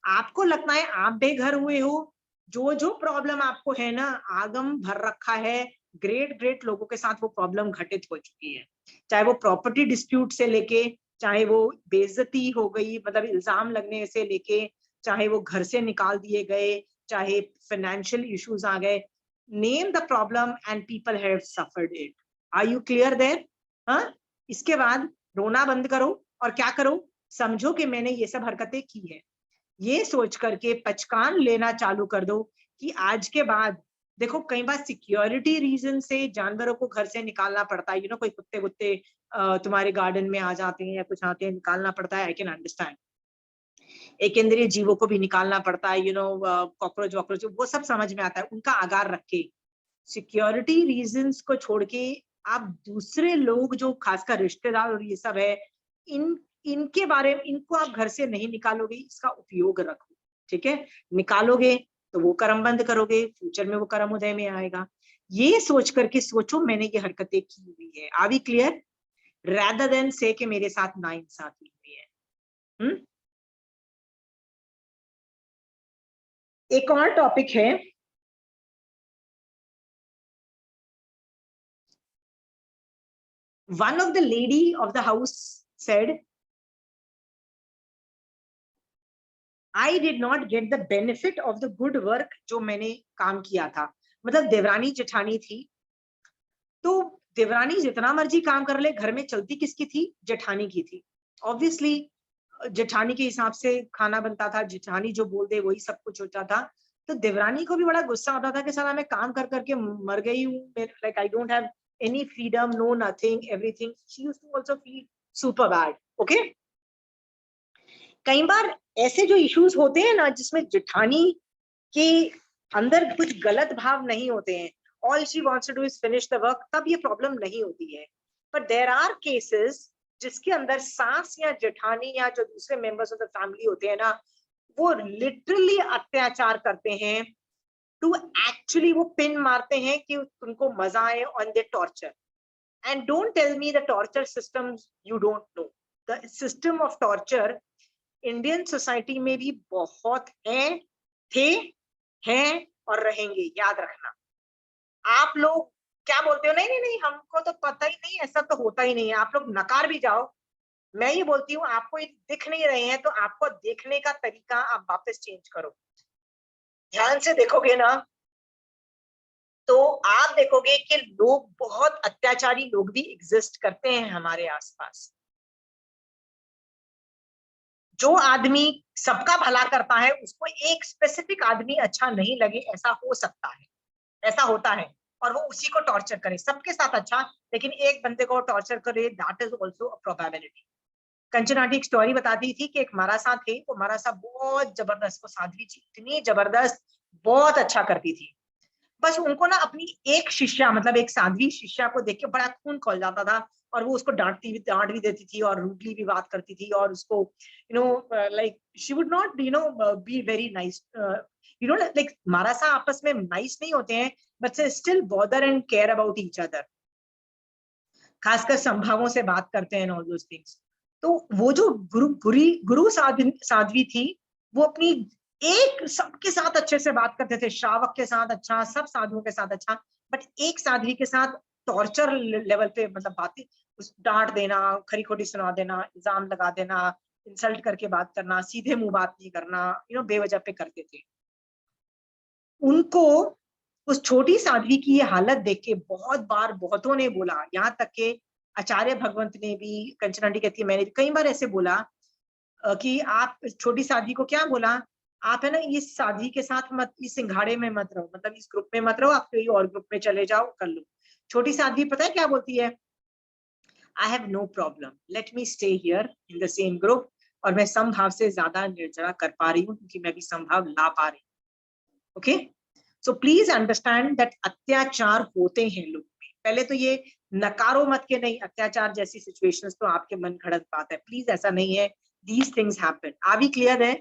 [SPEAKER 1] आपको लगता है आप बेघर हुए हो, जो जो प्रॉब्लम आपको है ना, आगम भर रखा है, ग्रेट ग्रेट लोगों के साथ वो प्रॉब्लम घटित हो चुकी है। चाहे वो प्रॉपर्टी डिस्प्यूट से लेके, चाहे वो बेइज्जती हो गई मतलब इल्जाम लगने से लेके, चाहे वो घर से निकाल दिए गए, चाहे फाइनेंशियल इश्यूज आ गए, name the problem and people have suffered it. Are you clear there? हाँ, इसके बाद रोना बंद करो और क्या करो, समझो कि मैंने ये सब हरकतें की है, ये सोच करके पचकान लेना चालू कर दो कि आज के बाद देखो कई बार सिक्योरिटी रीजन से जानवरों को घर से निकालना पड़ता है, कोई कुत्ते कुत्ते तुम्हारे गार्डन में आ जाते हैं या कुछ आते हैं, निकालना पड़ता है, आई कैन अंडरस्टैंड। एक इंद्रिय जीवों को भी निकालना पड़ता है, कॉकरोच वॉकरोच, वो सब समझ में आता है, उनका आगार रख के। सिक्योरिटी रीजंस को छोड़ के आप दूसरे लोग जो खासकर रिश्तेदार और ये सब है, इनके बारे में, इनको आप घर से नहीं निकालोगे, इसका उपयोग रखो, ठीक है। निकालोगे तो वो कर्म बंद करोगे, फ्यूचर में वो कर्म उदय में आएगा। ये सोच करके सोचो मैंने ये हरकतें की हुई है, are we clear, rather than say कि मेरे साथ नाइंसाफी हुई है। एक और टॉपिक है, one of the lady of the house said, I did not get the benefit of the good work जो मैंने काम किया था। मतलब देवरानी जेठानी थी, तो देवरानी जितना मर्जी काम कर ले, घर में चलती किसकी थी? जेठानी की थी। ऑब्वियसली जेठानी के हिसाब से खाना बनता था, जेठानी जो बोल दे वही सब कुछ होता था। तो देवरानी को भी बड़ा गुस्सा आता था कि साला मैं काम कर करके मर गई हूँ, like I don't have any freedom, no nothing, everything. She used to also feel super bad, okay. कई बार ऐसे जो इश्यूज होते हैं ना, जिसमें जेठानी के अंदर कुछ गलत भाव नहीं होते हैं, all she wants to do is finish the work, तब ये प्रॉब्लम नहीं होती है। but there are cases जिसके अंदर सास या जेठानी या जो दूसरे मेंबर्स ऑफ द फैमिली होते हैं ना, वो लिटरली अत्याचार करते हैं, टू एक्चुअली वो पिन मारते हैं कि तुमको मजा आए on the torture. And don't tell me the torture system you don't know. The system of torture Indian society में भी बहुत है, थे, हैं और रहेंगे, याद रखना। आप लोग क्या बोलते हो, नहीं नहीं नहीं हमको तो पता ही नहीं, ऐसा तो होता ही नहीं है, आप लोग नकार भी जाओ। मैं ये बोलती हूँ आपको ये दिख नहीं रहे हैं, तो आपको देखने का तरीका आप वापस चेंज करो। ध्यान से देखोगे ना तो आप देखोगे कि लोग, बहुत अत्याचारी लोग भी एग्जिस्ट करते हैं हमारे आसपास। जो आदमी सबका भला करता है, उसको एक स्पेसिफिक आदमी अच्छा नहीं लगे, ऐसा हो सकता है, ऐसा होता है, और वो उसी को टॉर्चर करे। सबके साथ अच्छा, लेकिन एक बंदे को टॉर्चर करे, that is also a probability. Kanchan aunty एक स्टोरी बताती थी कि एक मारासा थे, वो मारासा बहुत जबरदस्त, वो साध्वी जी इतनी जबरदस्त, बहुत अच्छा करती थी। बस उनको ना अपनी एक शिष्या, मतलब एक साध्वी शिष्या को देख के बड़ा खून खौल जाता था, और वो उसको डांट भी देती थी और रूडली भी बात करती थी, और उसको like she would not be very nice, like मारासा आपस में नाइस नहीं होते हैं, but they still bother and care about each other, खासकर संभावों से बात करते हैं, ऑल दोस थिंग्स। तो वो जो गुरु साध्वी थी, वो अपनी एक सबके साथ अच्छे से बात करते थे, श्रावक के साथ अच्छा, सब साधुओं के साथ अच्छा, बट एक साध्वी के साथ टॉर्चर लेवल पे, मतलब बातें, डांट देना, खरी खोटी सुना देना, इल्जाम लगा देना, इंसल्ट करके बात करना, सीधे मुंह बात नहीं करना, बेवजह पे करते थे। उनको उस छोटी साध्वी की ये हालत देख के बहुत बार बहुतों ने बोला, यहाँ तक के आचार्य भगवंत ने भी, कंचन आंटी कहती है मैंने कई बार ऐसे बोला कि आप छोटी साध्वी को क्या बोला, आप है ना इस साध्वी के साथ मत, इस सिंघाड़े में मत रहो, मतलब इस ग्रुप में मत रहो, आप कहीं और ग्रुप में चले जाओ, कर लो। छोटी साध्वी पता है क्या बोलती है, I have no problem, let me stay here in the same group, और मैं समभाव से ज्यादा निर्जरा कर पा रही हूँ क्योंकि मैं भी समभाव ला पा रही हूँ। Okay, so please understand that अत्याचार होते हैं लोग में। पहले तो ये नकारो मत के नहीं, अत्याचार जैसी सिचुएशंस तो आपके मन घड़त बात है, प्लीज ऐसा नहीं है, these things happen। आ भी क्लियर है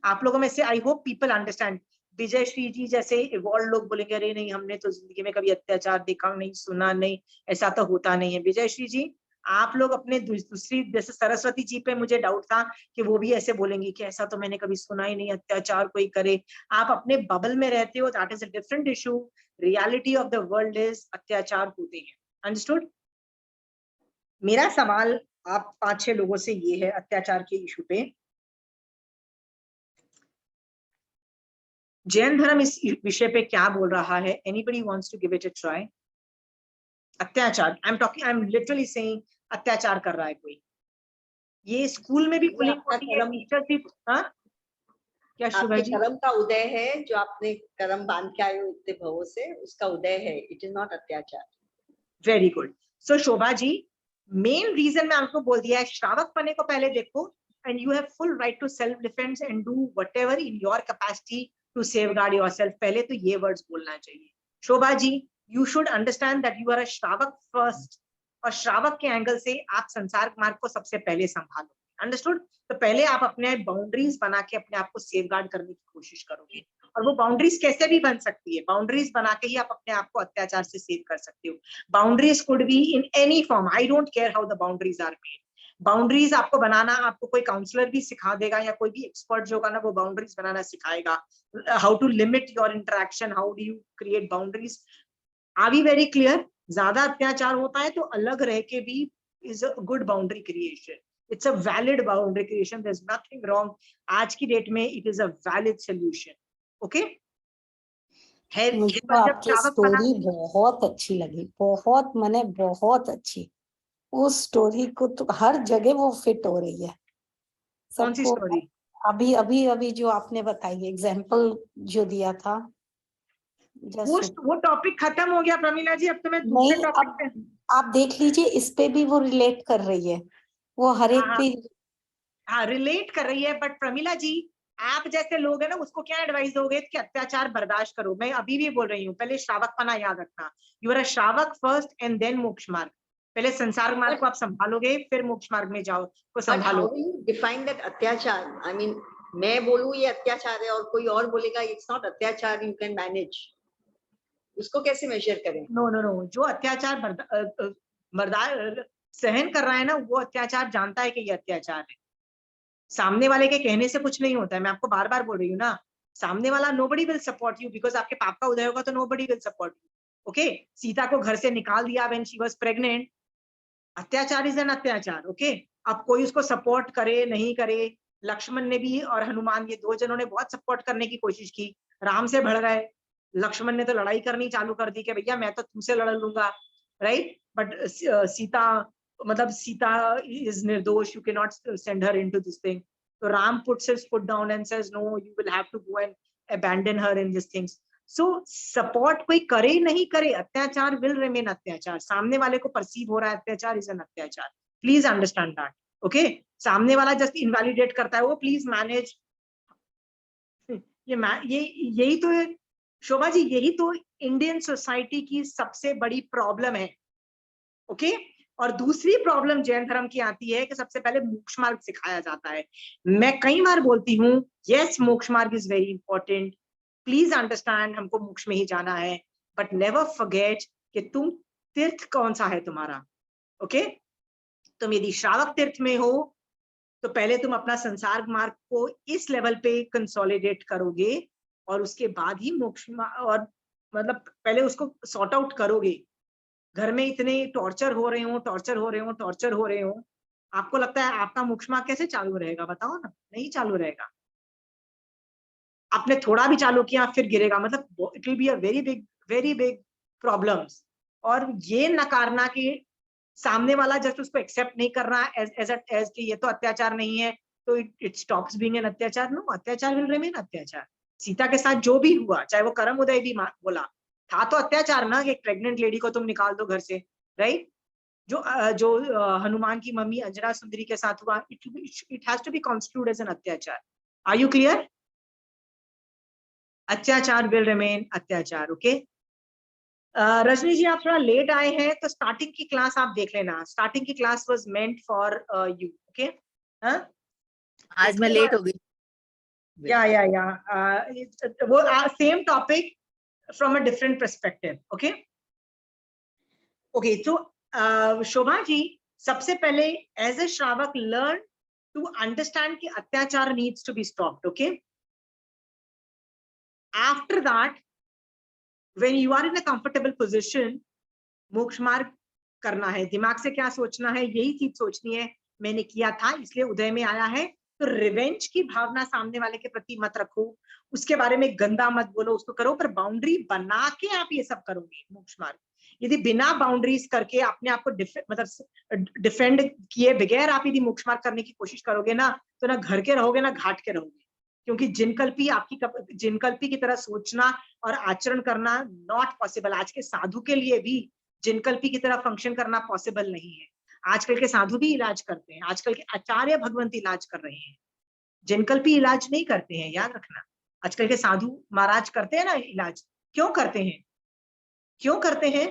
[SPEAKER 1] आप लोगों में से? I hope people understand. Vijay Shri ji जैसे इवॉल्व लोग बोलेंगे अरे नहीं हमने तो जिंदगी में कभी अत्याचार देखा नहीं, सुना नहीं, ऐसा तो होता नहीं है। विजय श्री जी आप लोग अपने दूसरी, जैसे सरस्वती जी पे मुझे डाउट था कि वो भी ऐसे बोलेंगी कि ऐसा तो मैंने कभी सुना ही नहीं, अत्याचार कोई करे। आप अपने बबल में रहते हो, that is a different issue. Reality of the world is अत्याचार होते हैं, अंडरस्टूड? मेरा सवाल आप 5-6 लोगों से ये है अत्याचार के इशू पे, जैन धर्म इस विषय पे क्या बोल रहा है? Anybody wants to give it a try? अत्याचार, आई एम लिटरली सेइंग अत्याचार कर रहा है कोई। ये स्कूल में भी बुलिंग होती है, टीचर भी, हाँ क्या शुभा
[SPEAKER 3] आपके
[SPEAKER 1] जी?
[SPEAKER 3] कर्म का उदय है, जो आपने कर्म बांध के आए हो इतने भवों से, उसका उदय है. इट इज नॉट अत्याचार.
[SPEAKER 1] Very good. So Shobha ji, main reason मैं आपको बोल दिया है, श्रावक पने को पहले देखो, and you have full right to self defence and do whatever in your capacity to safeguard yourself. पहले तो ये वर्ड्स बोलना चाहिए. Shobha ji, you should understand that you are a श्रावक फर्स्ट, और श्रावक के एंगल से आप संसार मार्ग को सबसे पहले संभालो. अंडरस्टूड? तो पहले आप अपने बाउंड्रीज बना के अपने आप को सेफगार्ड करने की कोशिश करोगे, और वो बाउंड्रीज कैसे भी बन सकती है. बाउंड्रीज बना के ही आप अपने आप को अत्याचार से सेव कर सकते हो. Boundaries could be in any form. I don't care how the boundaries are made. Boundaries आपको बनाना, आपको कोई काउंसलर भी सिखा देगा, या कोई भी एक्सपर्ट जो होगा ना, वो बाउंड्रीज बनाना सिखाएगा. How to limit your interaction, how do you create boundaries. Are we very clear? ज्यादा अत्याचार होता है तो अलग रह के भी is a good boundary creation. It's a valid boundary creation. There is nothing wrong. आज की डेट में it is a valid solution. Okay.
[SPEAKER 2] मुझे आपकी स्टोरी बहुत अच्छी लगी, बहुत, मैंने बहुत अच्छी. उस स्टोरी को तो हर जगह वो फिट हो रही है.
[SPEAKER 1] कौन सी स्टोरी?
[SPEAKER 2] अभी अभी अभी जो आपने बताई, एग्जाम्पल जो दिया था,
[SPEAKER 1] वो टॉपिक खत्म हो गया प्रमीला जी. अब तो मैं दूसरे टॉपिक पे.
[SPEAKER 2] आप देख लीजिए, इस पे भी वो रिलेट कर रही है. वो हर एक पे
[SPEAKER 1] हाँ रिलेट कर रही है. बट प्रमीला जी, आप जैसे लोग हैं ना, उसको क्या एडवाइस दोगे कि अत्याचार बर्दाश्त करो. मैं अभी भी बोल रही हूँ, पहले श्रावक पना याद रखना. यू आर अ श्रावक फर्स्ट एंड देन मोक्ष मार्ग. पहले संसार मार्ग को आप संभालोगे, फिर मोक्ष मार्ग में जाओ को संभालो.
[SPEAKER 3] डिफाइन दैट अत्याचार. आई मीन, मैं बोलूं ये अत्याचार है और कोई और बोलेगा इट्स नॉट अत्याचार, यू कैन मैनेज. उसको कैसे मेजर करें?
[SPEAKER 1] No no no. जो अत्याचार सहन कर रहा है ना, वो अत्याचार जानता है कि ये अत्याचार है. सामने वाले के कहने से कुछ नहीं होता है. मैं आपको बार बार बोल रही हूँ ना, सामने वाला nobody will support you because आपके पाप का उदय होगा तो nobody will support you. Okay. Sita को घर से निकाल दिया when she was pregnant. अत्याचार इज एन अत्याचार. ओके. अब कोई उसको सपोर्ट करे नहीं करे, लक्ष्मण ने भी और हनुमान, ये दो जनों ने बहुत सपोर्ट करने की कोशिश की. राम से भड़ गए. लक्ष्मण ने तो लड़ाई करनी चालू कर दी कि भैया मैं तो तुमसे लड़ लूंगा. राइट. बट सीता, मतलब सीता is निर्दोष. You cannot send her into this thing. So Ram puts his foot down and says, no, you will have to go and abandon her in these things. So support कोई करे नहीं करे, अत्याचार will remain अत्याचार. सामने वाले को perceive हो रहा है अत्याचार is an अत्याचार. Please understand that. Okay. सामने वाला just invalidate करता है वो. Please manage. यही तो है शोभा जी, यही तो इंडियन सोसाइटी की सबसे बड़ी प्रॉब्लम है. ओके. और दूसरी प्रॉब्लम जैन धर्म की आती है कि सबसे पहले मोक्ष मार्ग सिखाया जाता है. मैं कई बार बोलती हूँ, यस मोक्ष मार्ग is very important. Please understand, हमको मोक्ष में ही जाना है. बट नेवर फॉरगेट कि तुम तीर्थ कौन सा है तुम्हारा. ओके. तुम यदि श्रावक तीर्थ में हो तो पहले तुम अपना संसार मार्ग को इस लेवल पे कंसोलिडेट करोगे, और उसके बाद ही मोक्ष, और मतलब पहले उसको सॉर्ट आउट करोगे. घर में इतने टॉर्चर हो रहे हो, टॉर्चर हो रहे हो, टॉर्चर हो रहे हो, आपको लगता है आपका मोक्ष मार्ग कैसे चालू रहेगा? बताओ ना. नहीं चालू रहेगा. आपने थोड़ा भी चालू किया फिर गिरेगा. मतलब it will be a very big problems. और ये नकारना कि सामने वाला जस्ट उसको एक्सेप्ट नहीं कर रहा एज कि ये तो अत्याचार नहीं है, तो इट स्टॉप्स बीइंग एन अत्याचार. नो, अत्याचार विल रिमेन अत्याचार. सीता के साथ जो भी हुआ, चाहे वो कर्म उदय भी बोला, था तो अत्याचार ना, कि एक प्रेग्नेंट लेडी को तुम निकाल दो घर से. राइट. जो हनुमान की मम्मी अंजना सुंदरी के साथ हुआ, it has to be constituted as an अत्याचार. Are you clear? अत्याचार विल रिमेन अत्याचार. ओके. रजनी जी, आप थोड़ा लेट आए हैं तो स्टार्टिंग की क्लास आप देख लेना. स्टार्टिंग की class was meant for you. Okay.
[SPEAKER 5] आज मैं लेट हो गई.
[SPEAKER 1] वो same topic from a different perspective. Okay. So Shobha ji, सबसे पहले as a श्रावक learn to understand कि अत्याचार needs to be stopped. Okay. After that, when you are in a comfortable position, मोक्ष मार्ग करना है. दिमाग से क्या सोचना है, यही चीज सोचनी है, मैंने किया था इसलिए उदय में आया है. तो रिवेंज की भावना सामने वाले के प्रति मत रखो, उसके बारे में गंदा मत बोलो, उसको करो, पर बाउंड्री बना के आप ये सब करोगे मोक्ष मार्ग. यदि बिना बाउंड्रीज करके अपने आप को मतलब डिफेंड किए बगैर आप यदि मोक्ष मार्ग करने की कोशिश करोगे ना, तो ना घर के रहोगे ना घाट के रहोगे. क्योंकि जिनकल्पी की तरह सोचना और आचरण करना नॉट पॉसिबल। आज के साधु के लिए भी जिनकल्पी की तरह फंक्शन करना पॉसिबल नहीं है। आजकल के साधु भी इलाज करते हैं, आजकल के आचार्य भगवंत इलाज कर रहे हैं, जिनकल्पी इलाज नहीं करते हैं, याद रखना। आजकल के साधु महाराज करते हैं ना इलाज, क्यों करते हैं? क्यों करते हैं?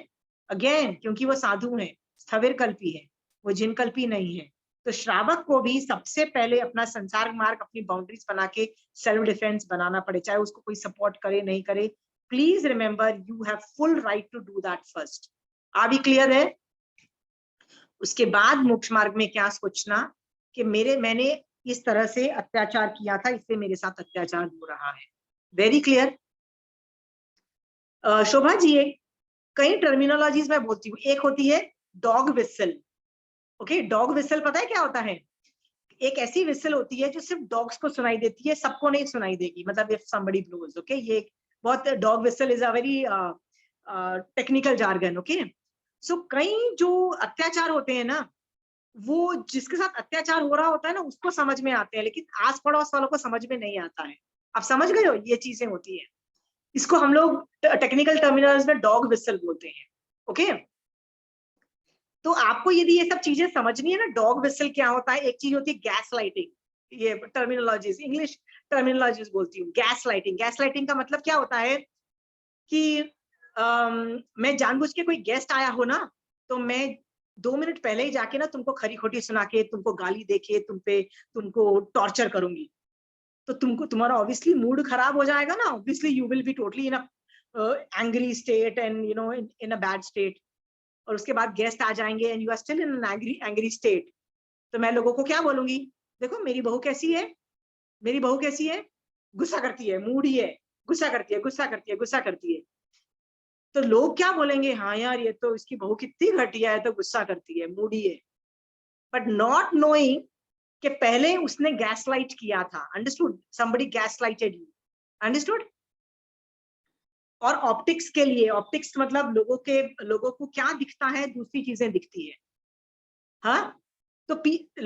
[SPEAKER 1] अगेन, क्योंकि वो साधु हैं, स्थविर कल्पी है, वो जिनकल्पी नहीं है। तो श्रावक को भी सबसे पहले अपना संसार मार्ग, अपनी बाउंड्रीज बना के सेल्फ डिफेंस बनाना पड़े, चाहे उसको कोई सपोर्ट करे नहीं करे। Please remember, you have full right to do that first. अभी क्लियर है? उसके बाद मोक्ष मार्ग में क्या सोचना कि मैंने इस तरह से अत्याचार किया था, इससे मेरे साथ अत्याचार हो रहा है। Very clear? शोभा जी, कई टर्मिनोलॉजीज में बोलती हूँ। एक होती है dog whistle. Okay, dog whistle पता है क्या होता है? एक ऐसी विसल होती है जो सिर्फ डॉग्स को सुनाई देती है, सबको नहीं सुनाई देगी। मतलब इफ समबडी ब्लोज, ओके, ये बहुत, dog whistle is a very technical jargon. Okay, so कई जो अत्याचार होते हैं ना, वो जिसके साथ अत्याचार हो रहा होता है ना, उसको समझ में आते हैं, लेकिन आस पड़ोस वालों को समझ में नहीं आता है। आप समझ गए हो? ये चीजें होती है। इसको हम लोग टेक्निकल टर्मिनल्स में डॉग विसल बोलते हैं। ओके, तो आपको यदि ये सब चीजें समझनी है ना, डॉग विसल क्या होता है, एक चीज होती है गैस लाइटिंग। ये टर्मिनोलॉजीज, इंग्लिश टर्मिनोलॉजीज बोलती हूँ। गैस लाइटिंग, गैस लाइटिंग का मतलब क्या होता है कि मैं जानबूझ के, कोई गेस्ट आया हो ना, तो मैं 2 मिनट पहले ही जाके ना तुमको खरी खोटी सुना के, तुमको गाली देके, तुमको टॉर्चर करूंगी। तो तुम्हारा ऑब्वियसली मूड खराब हो जाएगा ना, obviously you will be totally in a angry state and you know in a bad state. और उसके बाद गेस्ट आ जाएंगे and you are still in an angry state. तो मैं लोगों को क्या बोलूंगी? देखो मेरी बहू कैसी है, मेरी बहू कैसी है, गुस्सा करती है, मूडी है, गुस्सा करती है, गुस्सा करती है, गुस्सा करती है। तो लोग क्या बोलेंगे? हाँ यार, ये तो इसकी बहू कितनी घटिया है, तो गुस्सा करती है, मूडी है। बट नॉट नोइंग कि पहले उसने गैसलाइट किया था। Understood? Somebody gaslighted you. Understood? और ऑप्टिक्स के लिए, ऑप्टिक्स मतलब लोगों को क्या दिखता है, दूसरी चीजें दिखती है। हाँ, तो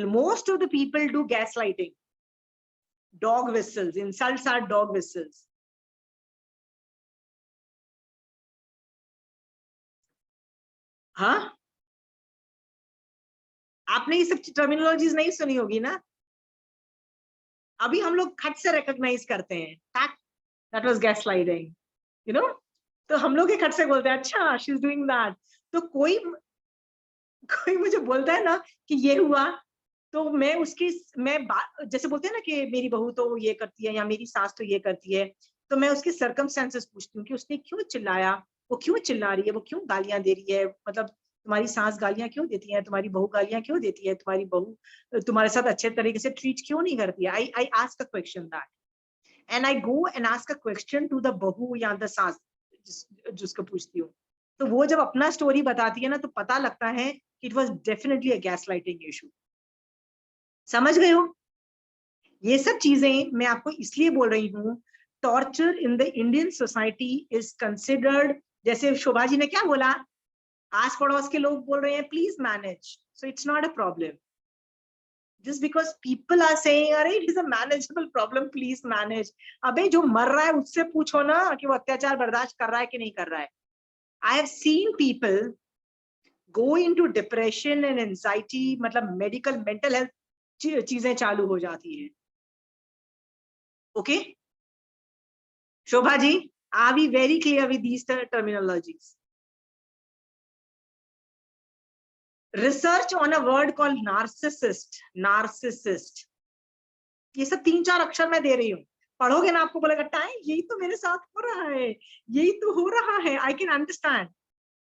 [SPEAKER 1] most of the people do gaslighting, dog whistles, insults are dog whistles. हाँ, आपने ये सब टर्मिनोलॉजीज नहीं सुनी होगी ना। अभी हम लोग खट से रिकॉग्नाइज करते हैं, that was gaslighting, you know. तो हम लोग खट से बोलते हैं, अच्छा शी इज डूइंग दैट। तो कोई मुझे बोलता है ना कि ये हुआ, तो मैं जैसे बोलते हैं ना कि मेरी बहू तो ये करती है या मेरी सास तो ये करती है, तो मैं उसके सर्कमस्टेंसेस पूछती हूँ कि उसने क्यों चिल्लाया, वो क्यों चिल्ला रही है, वो क्यों गालियां दे रही है। मतलब तुम्हारी सास गालियां क्यों देती है, तुम्हारी बहू गालियां क्यों देती है, तुम्हारी बहू तुम्हारे साथ अच्छे तरीके से ट्रीट क्यों नहीं करती है। I ask a question that, and I go and ask a question to the बहू या द सास जिसको पूछती हूँ। तो वो जब अपना स्टोरी बताती है ना, तो पता लगता है it was definitely a gaslighting issue. समझ गए हो? ये सब चीजें मैं आपको इसलिए बोल रही हूँ, torture in the Indian society is considered, जैसे शोभा जी ने क्या बोला, आस पड़ोस के लोग बोल रहे हैं please manage, so it's not a problem. Just because people are saying अरे it is a manageable problem, please manage. अबे जो मर रहा है उससे पूछो ना कि वो अत्याचार बर्दाश्त कर रहा है कि नहीं कर रहा है। I have seen people go into depression and anxiety, मतलब मेडिकल मेंटल हेल्थ चीजें चालू हो जाती है। Okay Shobha ji, are we very clear with these terminologies? Research on a word called narcissist, ये सब 3-4 अक्षर मैं दे रही हूँ, पढ़ोगे ना आपको बोलेगा टाइम यही तो मेरे साथ हो रहा है, यही तो हो रहा है। I can understand,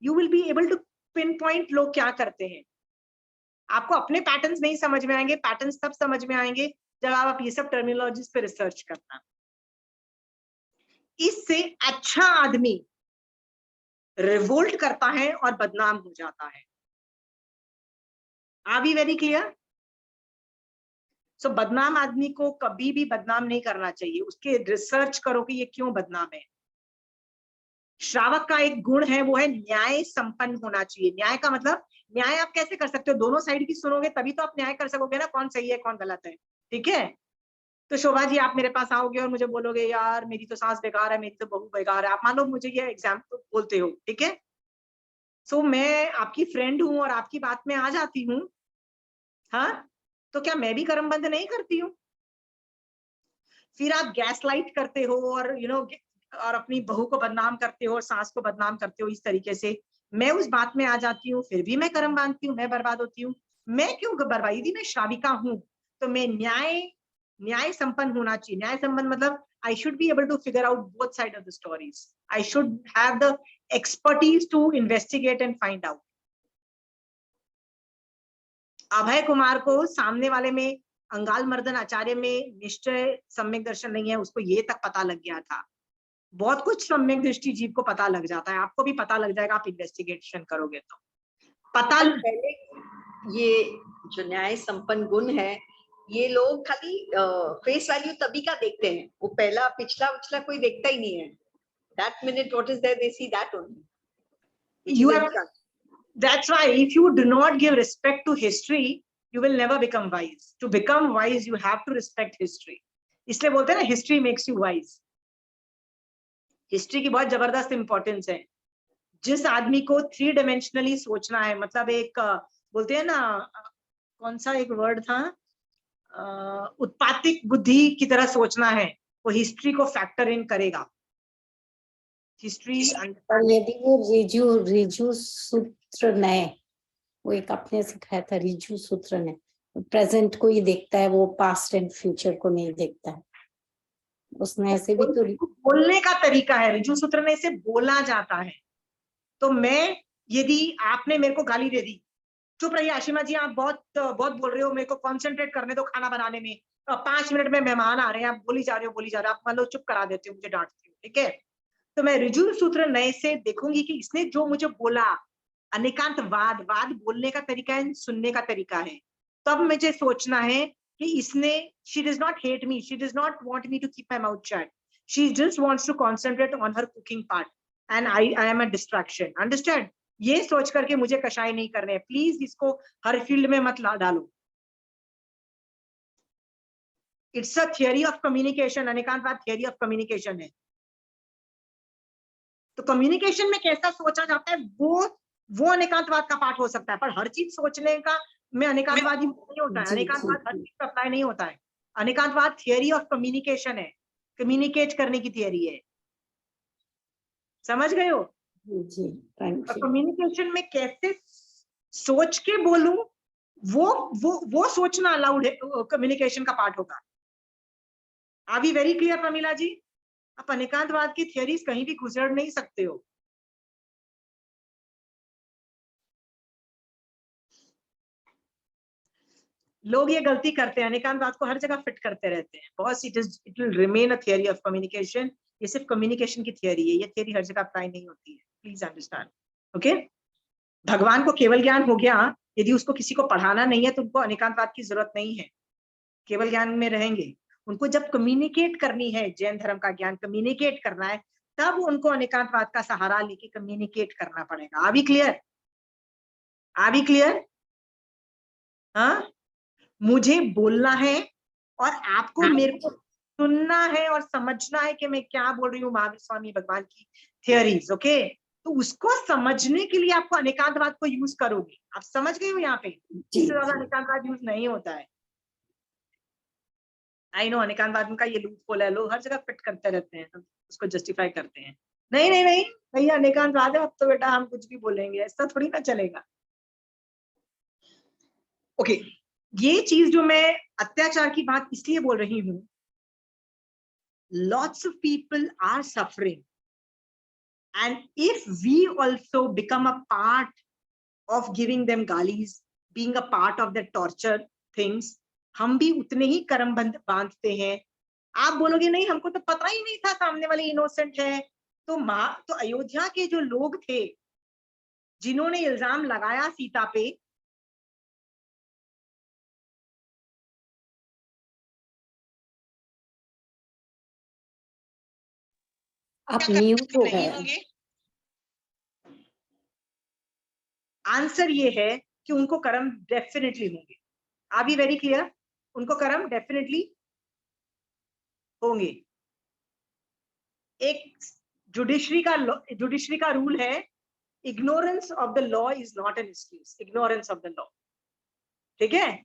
[SPEAKER 1] you will be able to pinpoint लोग क्या करते हैं। आपको अपने पैटर्न्स नहीं समझ में आएंगे, पैटर्न्स तब समझ में आएंगे जब आप ये सब टर्मिनोलॉजीज पे रिसर्च करना। इससे अच्छा आदमी रिवोल्ट करता है और बदनाम हो जाता है। Are we very clear? So बदनाम आदमी को कभी भी बदनाम नहीं करना चाहिए, उसके रिसर्च करो कि ये क्यों बदनाम है। श्रावक का एक गुण है, वो है न्याय संपन्न होना चाहिए। न्याय का मतलब, न्याय आप कैसे कर सकते हो, दोनों साइड की सुनोगे तभी तो आप न्याय कर सकोगे ना, कौन सही है कौन गलत है। ठीक है, तो शोभा जी आप मेरे पास आओगे और मुझे बोलोगे यार मेरी तो सास बेकार है, मेरी तो बहू बेकार है, आप मान लो मुझे ये एग्जाम्पल बोलते हो, ठीक है। सो मैं आपकी फ्रेंड हूं और आपकी बात में आ जाती हूँ, हाँ, तो क्या मैं भी कर्म बंद नहीं करती हूँ? फिर आप गैस लाइट करते हो और और अपनी बहू को बदनाम करते हो और सास को बदनाम करते हो इस तरीके से। मैं उस बात में आ जाती हूँ, फिर भी मैं कर्म बांधती हूँ, मैं बर्बाद होती हूँ। मैं क्यों बर्बादी थी? मैं श्राविका हूँ, तो मैं न्याय संपन्न होना चाहिए। न्याय संपन्न मतलब I should be able to figure out both sides of the stories. I should have the expertise to investigate and find out. Abhay Kumar को सामने वाले में अंगाल मर्दन आचार्य में निश्चय सम्यक दर्शन नहीं है, उसको ये तक पता लग गया था। बहुत कुछ सम्यक दृष्टि जीव को पता लग जाता है, आपको भी पता लग जाएगा, आप इन्वेस्टिगेशन करोगे तो पता।
[SPEAKER 3] पहले ये जो न्याय संपन्न गुण है, ये लोग खाली फेस वैल्यू तभी का देखते हैं, वो पहला पिछला कोई देखता ही नहीं है। That minute what is there, they see that only.
[SPEAKER 1] You have, that's why if you do not give respect to history, you will never become wise. To become wise, you have to respect history. इसलिए बोलते हैं ना, history makes you wise. History की बहुत जबरदस्त importance है। जिस आदमी को 3 डायमेंशनली सोचना है, मतलब एक बोलते हैं ना, कौन सा एक वर्ड था, उत्पातिक बुद्धि की तरह सोचना है, वो हिस्ट्री को फैक्टर इन करेगा। हिस्ट्री
[SPEAKER 2] और यदि वो रिजु सूत्र नए, वो एक अपने सिखाया था, रिजु सूत्र ने प्रेजेंट को ही देखता है, वो पास्ट एंड फ्यूचर को नहीं देखता है। उसने ऐसे भी तो
[SPEAKER 1] बोलने का तरीका है, रिजु सूत्र में इसे बोला जाता है। तो मैं, यदि आपने मेरे को गाली दे दी, चुप रहिए आशिमा जी, आप बहुत बोल रहे हो, मेरे को कंसंट्रेट करने दो खाना बनाने में, 5 मिनट में मेहमान आ रहे हैं, आप बोली जा रहे हो, आप मान लो चुप करा देते हो, मुझे डांटती हो, ठीक है। तो मैं रिजु सूत्र नए से देखूंगी कि इसने जो मुझे बोला, अनेकांतवाद, वाद बोलने का तरीका है, सुनने का तरीका है। तब मुझे सोचना है कि इसने, she does not hate me, she does not want me to keep my mouth shut, she just wants to concentrate on her cooking part and I am a distraction, understand? ये सोच करके मुझे कषाय नहीं करने हैं, प्लीज इसको हर field में मत डालो। It's a theory of communication, Anekantavada theory of communication है। तो कम्युनिकेशन में कैसा सोचा जाता है, वो अनेकांतवाद का पार्ट हो सकता है, पर हर चीज सोचने का में अनेकांतवादी नहीं होता है। अनेकांतवाद हर चीज पर अप्लाई नहीं होता है। अनेकांतवाद थियरी ऑफ कम्युनिकेशन है, कम्युनिकेट करने की थियरी है, समझ गए हो?
[SPEAKER 2] जी, थैंक यू।
[SPEAKER 1] कम्युनिकेशन में कैसे सोच के बोलूं, वो सोचना अलाउड है, कम्युनिकेशन का पार्ट होगा। Are we very clear Pramila ji? आप अनेकांतवाद की थियरीज कहीं भी घुसड़ नहीं सकते हो। लोग ये गलती करते हैं, अनेकांतवाद को हर जगह फिट करते रहते हैं। बहुत it will remain a theory of communication, ये सिर्फ कम्युनिकेशन की थियरी है, ये थियरी हर जगह अप्लाई नहीं होती है, प्लीज अंडरस्टैंड, ओके। भगवान को केवल ज्ञान हो गया, यदि उसको किसी को पढ़ाना नहीं है तो उनको अनेकांतवाद की जरूरत नहीं है, केवल ज्ञान में रहेंगे। उनको जब कम्युनिकेट करनी है, जैन धर्म का ज्ञान कम्युनिकेट करना है, तब उनको अनेकांतवाद का सहारा लेके कम्युनिकेट करना पड़ेगा। Are we clear? Are we clear? हाँ, मुझे बोलना है और आपको मेरे को सुनना है और समझना है कि मैं क्या बोल रही हूँ, महावीर स्वामी भगवान की थियरीज, ओके। तो उसको समझने के लिए आपको अनेकांतवाद को यूज करोगे। आप समझ गए हो? यहाँ पे इससे ज्यादा अनेकांतवाद यूज नहीं होता है। आई नो अनेकांतवाद का ये लूप होल है, लोग हर जगह फिट करते रहते हैं, उसको जस्टिफाई करते हैं। नहीं नहीं नहीं भैया, अनेकांतवाद है, अब तो बेटा हम कुछ भी बोलेंगे, ऐसा थोड़ी ना चलेगा। ओके, ये चीज जो मैं अत्याचार की बात इसलिए बोल रही हूँ, lots of people are suffering and if we also become a part of giving them galis, being a part of the torture things, हम भी उतने ही कर्म बांधते हैं। आप बोलोगे नहीं हमको तो पता ही नहीं था सामने वाले इनोसेंट है, तो अयोध्या के जो लोग थे जिन्होंने इल्जाम लगाया सीता पे,
[SPEAKER 2] आप म्यूट हो गए।
[SPEAKER 1] आंसर ये है कि उनको कर्म डेफिनेटली होंगे। Are be very clear? उनको कर्म डेफिनेटली होंगे। एक जुडिशरी का रूल है, ignorance of the law is not an excuse, ignorance of the law. ठीक है,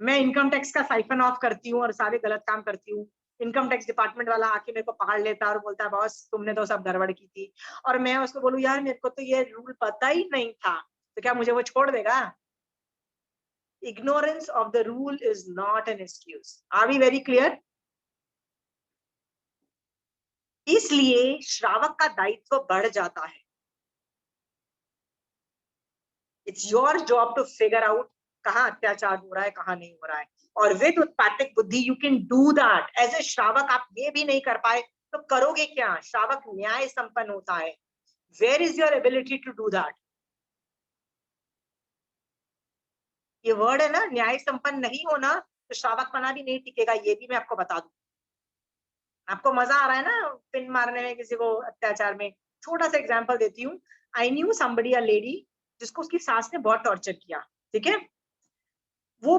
[SPEAKER 1] मैं इनकम टैक्स का साइफन ऑफ करती हूँ और सारे गलत काम करती हूँ, इनकम टैक्स डिपार्टमेंट वाला आके मेरे को पकड़ लेता और बोलता है बॉस तुमने तो सब गड़बड़ की थी, और मैं उसको बोलूँ यार मेरे को तो ये रूल पता ही नहीं था, तो क्या मुझे वो छोड़ देगा? Ignorance of the rule is not an excuse. Are we very clear? इसलिए श्रावक का दायित्व बढ़ जाता है। It's your job to figure out कहाँ अत्याचार हो रहा है, कहाँ नहीं हो रहा है, और विद उत्पातिक बुद्धि you can do that. As a श्रावक आप ये भी नहीं कर पाए तो करोगे क्या? श्रावक न्याय संपन्न होता है। Where is your ability to do that? ये वर्ड है ना, न्याय संपन्न नहीं होना, तो श्रावक पना भी नहीं टिकेगा, ये भी मैं आपको बता दूं। आपको मजा आ रहा है ना पिन मारने में किसी को अत्याचार में? छोटा सा एग्जांपल देती हूँ। I knew somebody, a lady, जिसको उसकी सास ने बहुत टॉर्चर किया। ठीक है, वो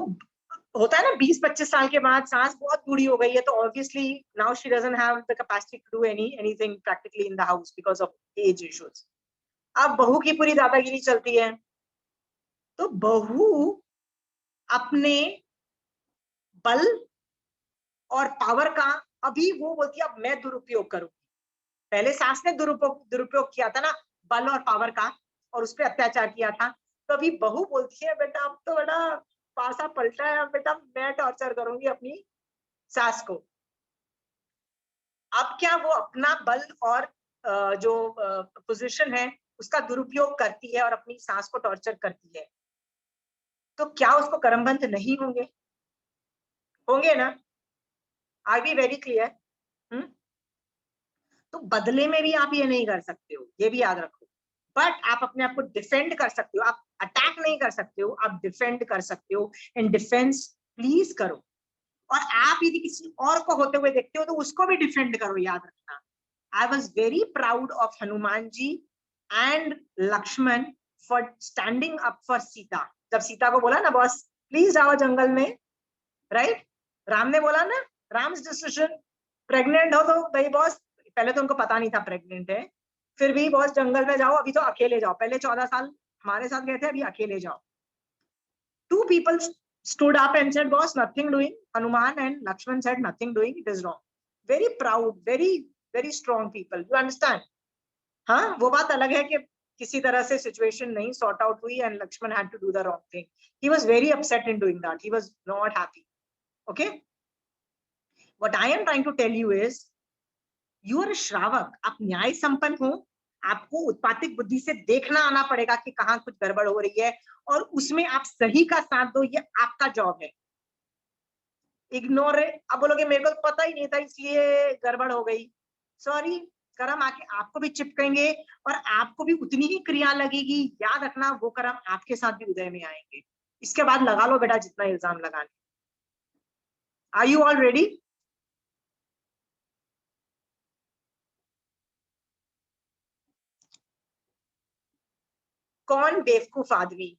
[SPEAKER 1] होता है ना 20-25 साल के बाद सास बहुत बूढ़ी हो गई है, तो obviously now she doesn't have the capacity to do anything practically in the house because of age issues. अब बहू की पूरी दादागिरी चलती है, तो बहू अपने बल और पावर का अभी वो बोलती है अब मैं दुरुपयोग करूंगी। पहले सास ने दुरुपयोग किया था ना बल और पावर का, और उस पर अत्याचार किया था, तो अभी बहू बोलती है बेटा अब तो बड़ा पासा पलटा है, बेटा मैं टॉर्चर करूंगी अपनी सास को। अब क्या वो अपना बल और जो पोजीशन है उसका दुरुपयोग करती है और अपनी सास को टॉर्चर करती है, तो क्या उसको कर्मबंध नहीं होंगे? होंगे ना? Are be very clear? तो बदले में भी आप ये नहीं कर सकते हो, ये भी याद रखो। बट आप अपने आप को डिफेंड कर सकते हो, आप अटैक नहीं कर सकते हो, आप डिफेंड कर सकते हो। एंड डिफेंस प्लीज करो, और आप यदि किसी और को होते हुए देखते हो तो उसको भी डिफेंड करो, याद रखना। I was very proud of Hanuman ji and Lakshman for standing up for Sita. जब सीता को बोला ना बॉस प्लीज जाओ जंगल में, राइट, राम ने बोला ना, राम्स डिसीजन, प्रेग्नेंट हो तो भाई बॉस, पहले तो उनको पता नहीं था प्रेग्नेंट है, फिर भी बॉस जंगल में जाओ, अभी तो अकेले जाओ, पहले 14 साल हमारे साथ गए थे, अभी अकेले जाओ। 2 people stood up and said boss nothing doing. Hanuman and Lakshman said nothing doing, it is wrong. Very proud, very strong people, you understand? हाँ, वो बात अलग है कि किसी तरह से सिचुएशन नहीं सॉर्ट आउट हुई and Lakshman had to do the wrong thing. He was very upset in doing that. He was not happy. Okay? What I am trying to tell you is, you are a श्रावक, आप न्याय संपन्न हो, आपको उत्पातिक बुद्धि से देखना आना पड़ेगा कि कहाँ कुछ गड़बड़ हो रही है, और उसमें आप सही का साथ दो, ये आपका जॉब है। इग्नोर, अब बोलोगे मेरे को पता ही नहीं था इसलिए गड़बड़ हो गई, सॉरी, कर्म आके आपको भी चिपकेंगे और आपको भी उतनी ही क्रिया लगेगी। याद रखना वो कर्म आपके साथ भी उदय में आएंगे। इसके बाद लगा लो बेटा जितना इल्जाम लगाने। Are you all ready? कौन बेवकूफ आदमी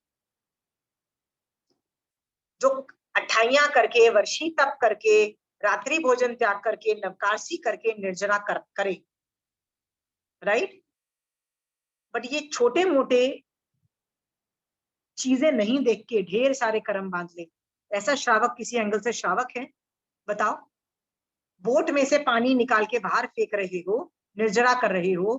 [SPEAKER 1] जो अठाइयां करके, वर्षी तप करके, रात्रि भोजन त्याग करके, नवकाशी करके निर्जरा करे, राइट, बट ये छोटे मोटे चीजें नहीं देख के ढेर सारे कर्म बांध ले, ऐसा श्रावक किसी एंगल से श्रावक है? बताओ। बोट में से पानी निकाल के बाहर फेंक रहे हो, निर्जरा कर रहे हो,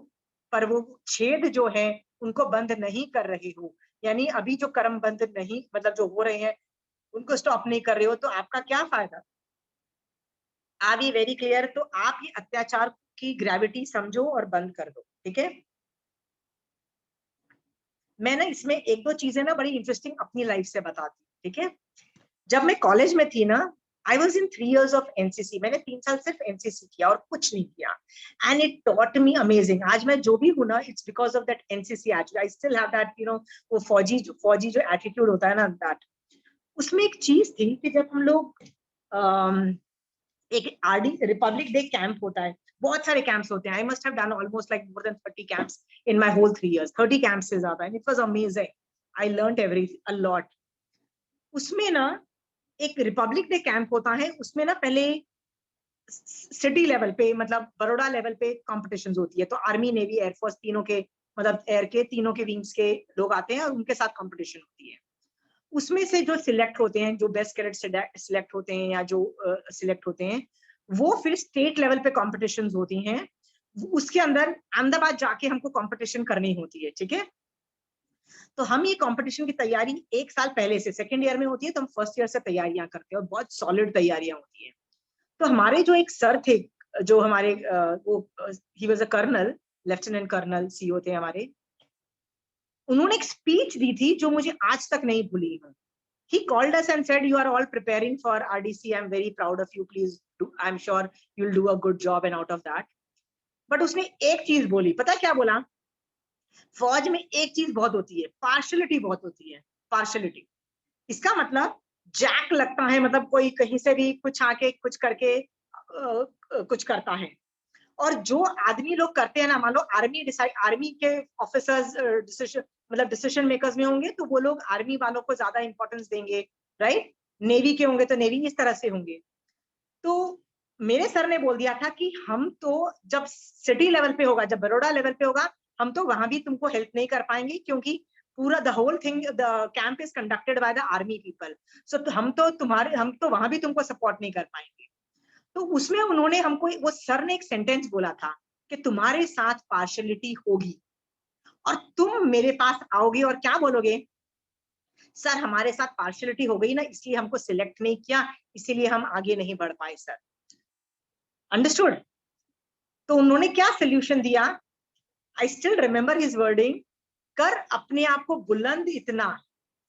[SPEAKER 1] पर वो छेद जो है उनको बंद नहीं कर रहे हो, यानी अभी जो कर्म बंद नहीं, मतलब जो हो रहे हैं उनको स्टॉप नहीं कर रहे हो, तो आपका क्या फायदा? Are we very clear? तो आप ये अत्याचार की ग्रेविटी समझो और बंद कर दो। ठीक है, मैं ना इसमें 1-2 चीजें ना बड़ी इंटरेस्टिंग अपनी लाइफ से बताती हूँ। ठीक है, जब मैं कॉलेज में थी ना, I was in 3 years of NCC. मैंने 3 साल सिर्फ NCC किया और कुछ नहीं किया, and it taught me amazing. आज मैं जो भी हूँ ना, it's because of that NCC attitude. I still have that, you know, वो फौजी जो attitude होता है ना, that. उसमें एक चीज थी कि जब हम लोग एक RD रिपब्लिक डे कैंप होता है, बहुत सारे कैंप्स होते हैं, I must have done almost like more than 30 camps in my whole 3 years, 30 camps से ज्यादा, and it was amazing, I learned a lot. उसमें ना एक रिपब्लिक डे कैंप होता है, उसमें ना पहले सिटी लेवल पे, मतलब बड़ौदा लेवल पे कॉम्पिटिशन होती है, तो आर्मी, नेवी, एयरफोर्स तीनों के, मतलब एयर के तीनों के विंग्स के लोग आते हैं और उनके साथ कंपटीशन होती है। उसमें से जो सिलेक्ट होते हैं, जो बेस्ट कैडेट सिलेक्ट होते हैं या जो सिलेक्ट होते हैं, वो फिर स्टेट लेवल पे कॉम्पिटिशन होती हैं। उसके अंदर अहमदाबाद जाके हमको कंपटीशन करनी होती है, ठीक है। तो हम ये कंपटीशन की तैयारी 1 साल पहले से, सेकेंड ईयर में होती है तो हम फर्स्ट ईयर से तैयारियां करते हैं और बहुत सॉलिड तैयारियां होती है। तो हमारे जो एक सर थे, जो हमारे वो ही was a colonel, lieutenant colonel CO थे हमारे, उन्होंने एक स्पीच दी थी जो मुझे आज तक नहीं भूली हूँ। He called us and said, "You are all preparing for RDC. I'm very proud of you. Please do. I'm sure you'll do a good job and out of that." But उसने एक चीज बोली, पता क्या बोला? फौज में एक चीज बहुत होती है, पार्शलिटी बहुत होती है। पार्शलिटी, इसका मतलब जैक लगता है, मतलब कोई कहीं से भी कुछ आके कुछ करके कुछ करता है। और जो आदमी लोग करते हैं ना, मान लो आर्मी के ऑफिसर्स डिसीजन, मतलब डिसीजन मेकर्स में होंगे तो वो लोग आर्मी वालों को ज्यादा इंपॉर्टेंस देंगे, राइट। नेवी के होंगे तो नेवी इस तरह से होंगे। तो मेरे सर ने बोल दिया था कि हम तो जब सिटी लेवल पे होगा, जब बड़ौदा लेवल पे होगा, हम तो वहां भी तुमको हेल्प नहीं कर पाएंगे, क्योंकि पूरा the whole thing, the camp is conducted by the army people. So हम तो वहां भी तुमको सपोर्ट नहीं कर पाएंगे। तो उसमें उन्होंने हमको, वो सर ने एक सेंटेंस बोला था कि तुम्हारे साथ पार्शलिटी होगी और तुम मेरे पास आओगे और क्या बोलोगे? सर हमारे साथ पार्शलिटी हो गई ना, इसलिए हमको सिलेक्ट नहीं किया, इसीलिए हम आगे नहीं बढ़ पाए सर। अंडरस्टूड? तो उन्होंने क्या सोल्यूशन दिया? I still remember his wording, कर अपने आप को बुलंद इतना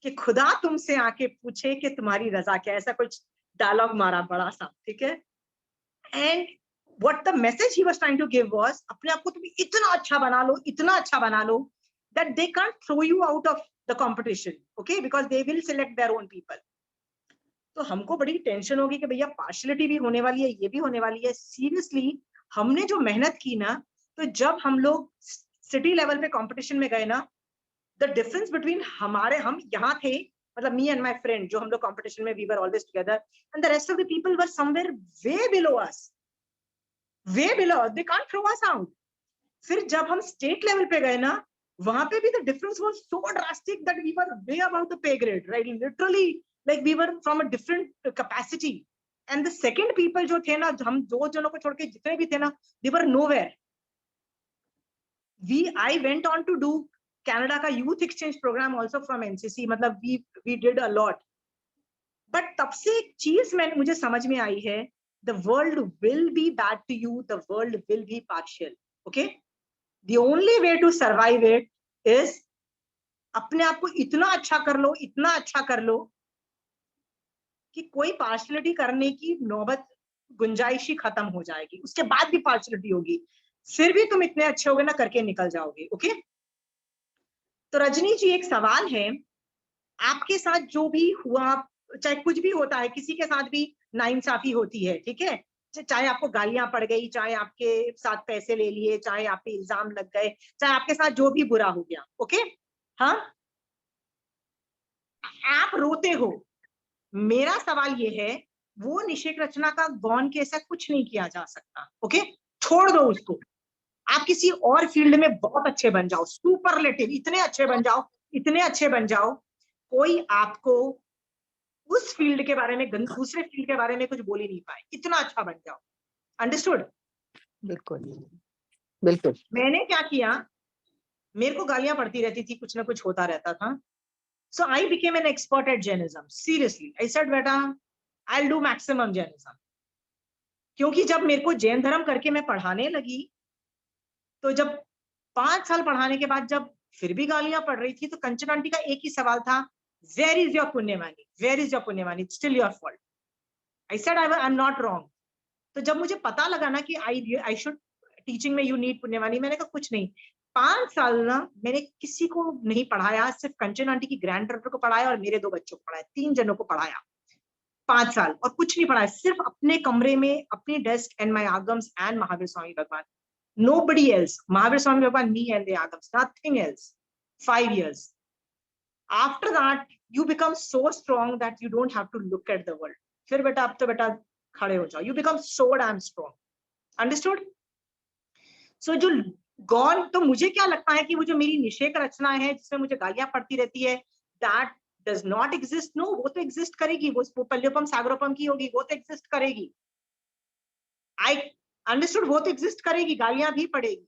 [SPEAKER 1] कि खुदा तुमसे आके पूछे कि तुम्हारी रजा क्या, ऐसा कुछ डायलॉग मारा बड़ा सा, ठीक है। And what the message he was trying to give was, अपने आप को तुम इतना अच्छा बना लो, इतना अच्छा बना लो that they can't throw you out of the competition, okay, because they will select their own people. तो हमको बड़ी टेंशन होगी कि भैया पार्शलिटी भी होने वाली है, ये भी होने वाली है। सीरियसली हमने जो मेहनत की ना, तो जब हम लोग सिटी लेवल पे कंपटीशन में गए ना, द डिफरेंस बिटवीन हम यहाँ थे, मतलब मी एंड माय फ्रेंड, जो हम लोग कंपटीशन में we were always together, and the rest of the people were somewhere way below us, way below, they can't throw us out. फिर जब हम स्टेट लेवल पे गए ना, वहां पे भी the difference was so drastic that we were way about the pay grade, right, literally like we were from a different capacity. And the second people जो थे ना, हम 2 जनों को छोड़ के जितने भी थे ना, दे वर nowhere. I went on to do Canada का youth exchange program also from NCC, मतलब we did a lot. But तब से एक चीज मुझे समझ में आई है, the world will be bad to you, the world will be partial, okay? The only way to survive it is अपने आप को इतना अच्छा कर लो, इतना अच्छा कर लो कि कोई पार्शलिटी करने की नौबत, गुंजाइश ही खत्म हो जाएगी। उसके बाद भी पार्शलिटी होगी, फिर भी तुम इतने अच्छे होगे ना, करके निकल जाओगे, ओके? तो रजनी जी, एक सवाल है, आपके साथ जो भी हुआ, चाहे कुछ भी होता है, किसी के साथ भी नाइंसाफी होती है, ठीक है, चाहे आपको गालियां पड़ गई, चाहे आपके साथ पैसे ले लिए, चाहे आप पे इल्जाम लग गए, चाहे आपके साथ जो भी बुरा हो गया, ओके, हाँ, आप रोते हो। मेरा सवाल ये है, वो निषेक रचना का गौन के ऐसा कुछ नहीं किया जा सकता, ओके, छोड़ दो उसको। आप किसी और फील्ड में बहुत अच्छे बन जाओ, सुपरलेटिव, इतने अच्छे बन जाओ, इतने अच्छे बन जाओ, कोई आपको उस फील्ड के बारे में, दूसरे फील्ड के बारे में कुछ बोल ही नहीं पाए, इतना अच्छा बन जाओ। अंडरस्टूड?
[SPEAKER 5] बिल्कुल बिल्कुल।
[SPEAKER 1] मैंने क्या किया, मेरे को गालियां पड़ती रहती थी, कुछ ना कुछ होता रहता था। So I became an expert at Jainism. Seriously I said, बेटा I will do maximum Jainism. क्योंकि जब मेरे को जैन धर्म करके मैं पढ़ाने लगी, तो जब 5 साल पढ़ाने के बाद जब फिर भी गालियां पड़ रही थी, तो कंचन आंटी का एक ही सवाल था, वेयर इज योर पुण्यवानी, वेयर इज योर पुण्यवानी, it's still your fault. I said I am not wrong. तो जब मुझे पता लगा ना कि आई शुड टीचिंग में यू नीड पुण्यवानी, मैंने कहा कुछ नहीं, 5 साल ना मैंने किसी को नहीं पढ़ाया, सिर्फ कंचन आंटी की ग्रैंड डॉटर को पढ़ाया और मेरे 2 बच्चों को पढ़ाया, 3 जनों को पढ़ाया 5 साल, और कुछ नहीं पढ़ाया, सिर्फ अपने कमरे में, अपनी desk and my Agams and Mahavir Swami भगवान, nobody else. Mahavir Swami Bhagwan, me and the Agams, nothing else. 5 years. After that, you become so strong that you don't have to look at the world. फिर बेटा अब तो बेटा खड़े हो जाओ, you become so damn strong, understood? So जो गॉन, तो मुझे क्या लगता है कि वो जो मेरी निषेक रचना है जिसमें मुझे गालियां पड़ती रहती है, that does not exist. No, वो तो एग्जिस्ट करेगी, वो पल्योपम सागरोपम की होगी, वो तो एग्जिस्ट करेगी। आई अंडरस्टूड, वो तो एग्जिस्ट करेगी, गालियां भी पड़ेगी,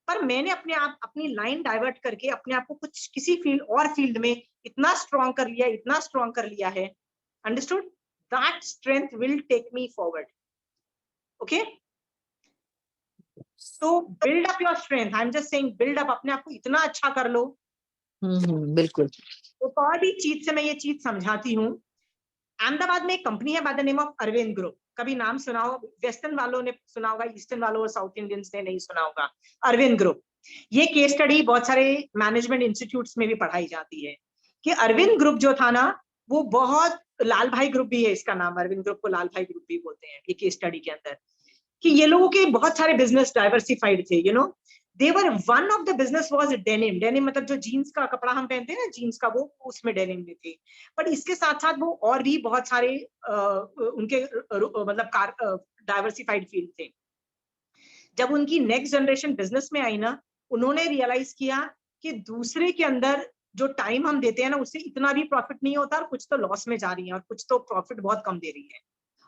[SPEAKER 1] पर मैंने अपने आप अपनी लाइन डाइवर्ट करके अपने आप को कुछ किसी फील्ड और फील्ड में इतना स्ट्रॉन्ग कर लिया, इतना स्ट्रॉन्ग कर लिया है, understood? That strength will take me forward. Okay, तो build up your strength, I am just saying build up, अपने आप को इतना अच्छा कर लो।
[SPEAKER 5] बिल्कुल।
[SPEAKER 1] तो और भी चीज से मैं ये चीज समझाती हूँ। अहमदाबाद में एक कंपनी है by the name of Arvind group, कभी नाम सुना हो? वेस्टर्न वालों ने सुना होगा, ईस्टर्न वालों और साउथ इंडियंस ने नहीं सुना होगा। अरविंद ग्रुप, ये केस स्टडी बहुत सारे मैनेजमेंट इंस्टीट्यूट्स में भी पढ़ाई जाती है कि अरविंद ग्रुप जो था ना, वो बहुत, लाल भाई ग्रुप भी है इसका नाम, अरविंद ग्रुप को लाल भाई ग्रुप भी बोलते हैं ये केस स्टडी के अंदर, कि ये लोगों के बहुत सारे बिजनेस डाइवर्सिफाइड थे, you know. They were, one of the business was denim. Denim मतलब जो जीन्स का कपड़ा हम पहनते हैं ना, जीन्स का, वो उसमें डेनिम में थे। बट इसके साथ साथ वो और भी बहुत सारे उनके मतलब डाइवर्सिफाइड फील्ड थे। जब उनकी नेक्स्ट जनरेशन बिजनेस में आई ना, उन्होंने रियलाइज किया कि दूसरे के अंदर जो टाइम हम देते हैं ना, उससे इतना भी प्रॉफिट नहीं होता, और कुछ तो लॉस में जा रही है और कुछ तो प्रॉफिट बहुत कम दे रही है।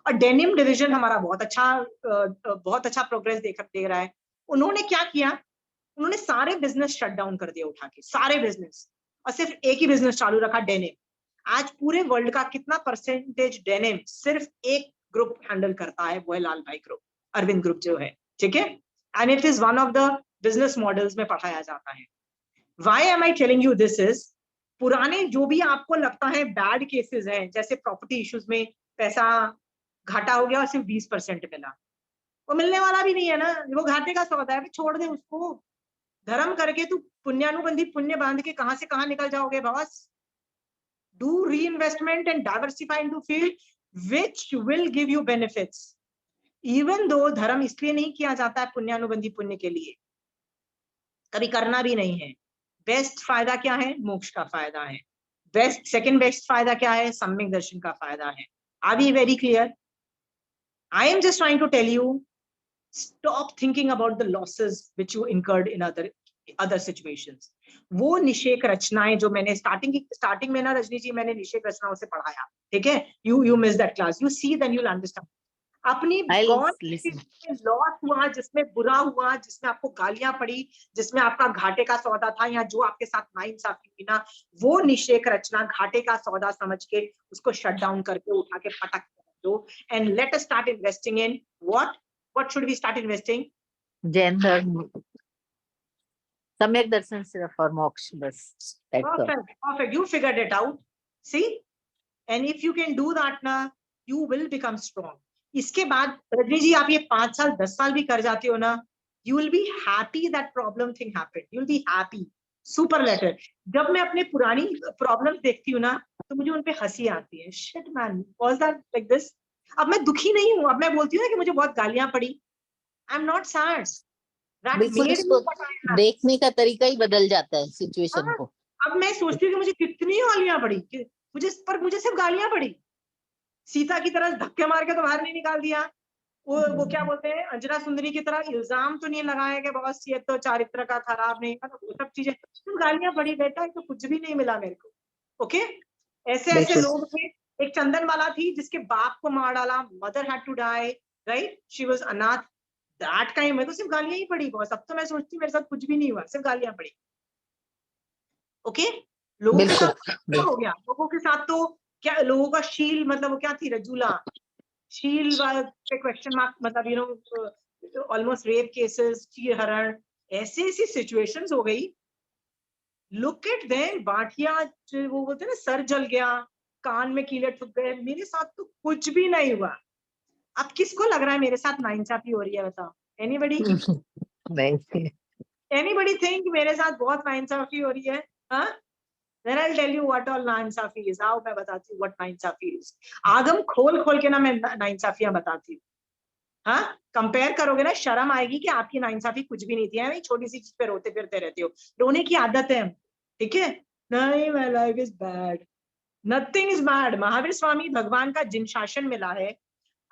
[SPEAKER 1] और डेनिम डिवीजन हमारा बहुत अच्छा प्रोग्रेस दे रहा है। उन्होंने क्या किया, उन्होंने सारे बिजनेस शट डाउन कर दिया उठा के, सारे बिजनेस, और सिर्फ एक ही बिजनेस चालू रखा, डेनिम। आज पूरे वर्ल्ड का कितना परसेंटेज डेनिम सिर्फ एक ग्रुप हैंडल करता है, वो है लाल भाई ग्रुप, अरविंद ग्रुप जो है, ठीक है। And it is one of the business models में पढ़ाया जाता है। Why am I telling you this is, पुराने जो भी आपको लगता है बैड केसेस हैं, जैसे प्रॉपर्टी इश्यूज में पैसा घाटा हो गया और सिर्फ 20% मिला, वो मिलने वाला भी नहीं है ना, वो घाटे का सौदा है, छोड़ दे उसको। धर्म करके तू पुण्यानुबंधी पुण्य बांध के कहां से कहां निकल जाओगे बॉस। डू री investment and diversify into field which will give you benefits. Even though धर्म इसलिए नहीं किया जाता है पुण्यानुबंधी पुण्य के लिए, कभी करना भी नहीं है। बेस्ट फायदा क्या है? मोक्ष का फायदा है। बेस्ट, सेकंड बेस्ट फायदा क्या है? सम्यक दर्शन का फायदा है। Are we very clear? I am just trying to tell you, stop thinking about the losses which you incurred in other situations. वो निषेक रचनाएं जो मैंने स्टार्टिंग में ना रजनी जी, मैंने निषेक रचनाओं से पढ़ाया, ठीक है। you miss that class, you see then you'll understand. अपनी लॉस हुआ, जिसमें बुरा हुआ, जिसमें आपको गालियां पड़ी, जिसमें आपका घाटे का सौदा था, या जो आपके साथ नाइंसाफी हुई ना, वो निषेक रचना घाटे का सौदा समझ के उसको शट डाउन करके उठा के पटक दो, and let us start investing in what should we start investing?
[SPEAKER 5] Jain धर्म, सम्यक दर्शन सिर्फ और मोक्ष बस।
[SPEAKER 1] Perfect, you figured it out. See, and if you can do that ना, you will become strong. इसके बाद रजनी जी आप ये 5 साल 10 साल भी कर जाते हो ना, you will be happy that problem thing happened. You will be happy. Superlative. जब मैं अपने पुरानी प्रॉब्लम्स देखती हूँ ना, तो मुझे उनपे हंसी आती है। Shit man, was that like this? अब मैं दुखी नहीं हूँ, अब मैं बोलती हूँ ना कि मुझे बहुत गालियां पड़ी, आई एम नॉट सैड।
[SPEAKER 5] बिल्कुल, इसको देखने का तरीका ही बदल जाता है सिचुएशन को।
[SPEAKER 1] अब मैं सोचती हूँ कि मुझे कितनी गालियां पड़ी, मुझे सिर्फ गालियां पड़ी। सीता की तरह धक्के मार के तो बाहर नहीं निकाल दिया, वो क्या बोलते हैं, अंजना सुंदरी की तरह इल्जाम तो नहीं लगाया कि बॉस ये तो चारित्र का खराब नहीं, वो सब चीजें, सिर्फ गालियां पड़ी बेटा, तो कुछ भी नहीं मिला मेरे को। ओके, ऐसे लोग थे। एक चंदन वाला थी जिसके बाप को मार डाला, mother had to die, right, she was अनाथ, दैट काइंड में तो सिर्फ गालियां ही पड़ी बॉस। अब तो मैं सोचती हूँ मेरे साथ कुछ भी नहीं हुआ, सिर्फ गालियां पड़ी। ओके, लोगों के साथ हो गया, लोगों के साथ तो क्या, लोगों का शील मतलब वो क्या थी, रजूला शील पे क्वेश्चन मार्क, मतलब you know almost rape cases, चीरहरण, ऐसी सिचुएशंस हो गई। लुक एट देम, बाटिया, वो बोलते हैं ना, सर जल गया, कान में कीले ठुक गए, मेरे साथ तो कुछ भी नहीं हुआ। अब किसको लग रहा है मेरे साथ नाइंसाफी हो रही है, बताओ? एनीबडी? एनीबडी थिंक मेरे साथ बहुत नाइंसाफी हो रही है? हाँ, then I'll tell you what all नाइंसाफी is. आओ मैं बताती हूँ what नाइंसाफी is. आगम खोल खोल के ना मैं नाइंसाफियां बताती हूँ। हाँ, कंपेयर करोगे ना, शर्म आएगी कि आपकी नाइंसाफी कुछ भी नहीं थी। है, छोटी सी चीज पे रोते फिरते रहते हो, रोने की आदत है, ठीक है। नहीं, my life is bad, nothing is bad. Mahavir Swami भगवान का जिन शासन मिला है,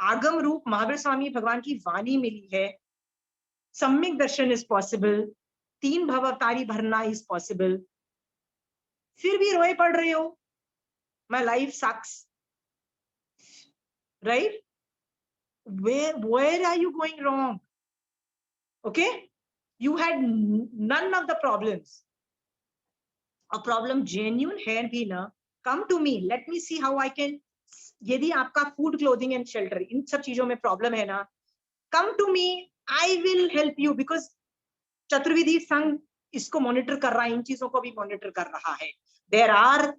[SPEAKER 1] आगम रूप महावीर स्वामी भगवान की वाणी मिली है, सम्यक दर्शन इज पॉसिबल, 3 भव अवतारी भरना इज पॉसिबल, फिर भी रोए पड़ रहे हो, my life sucks, right? Where are you going wrong? Okay, you had none of the problems. A problem genuine है भी ना, come to me, let me see how I can. यदि आपका फूड, क्लोथिंग एंड शेल्टर, इन सब चीजों में problem है ना, come to me, I will help you, because चतुर्विधि संघ इसको मॉनिटर कर रहा है, इन चीजों को भी मॉनिटर कर रहा है. There are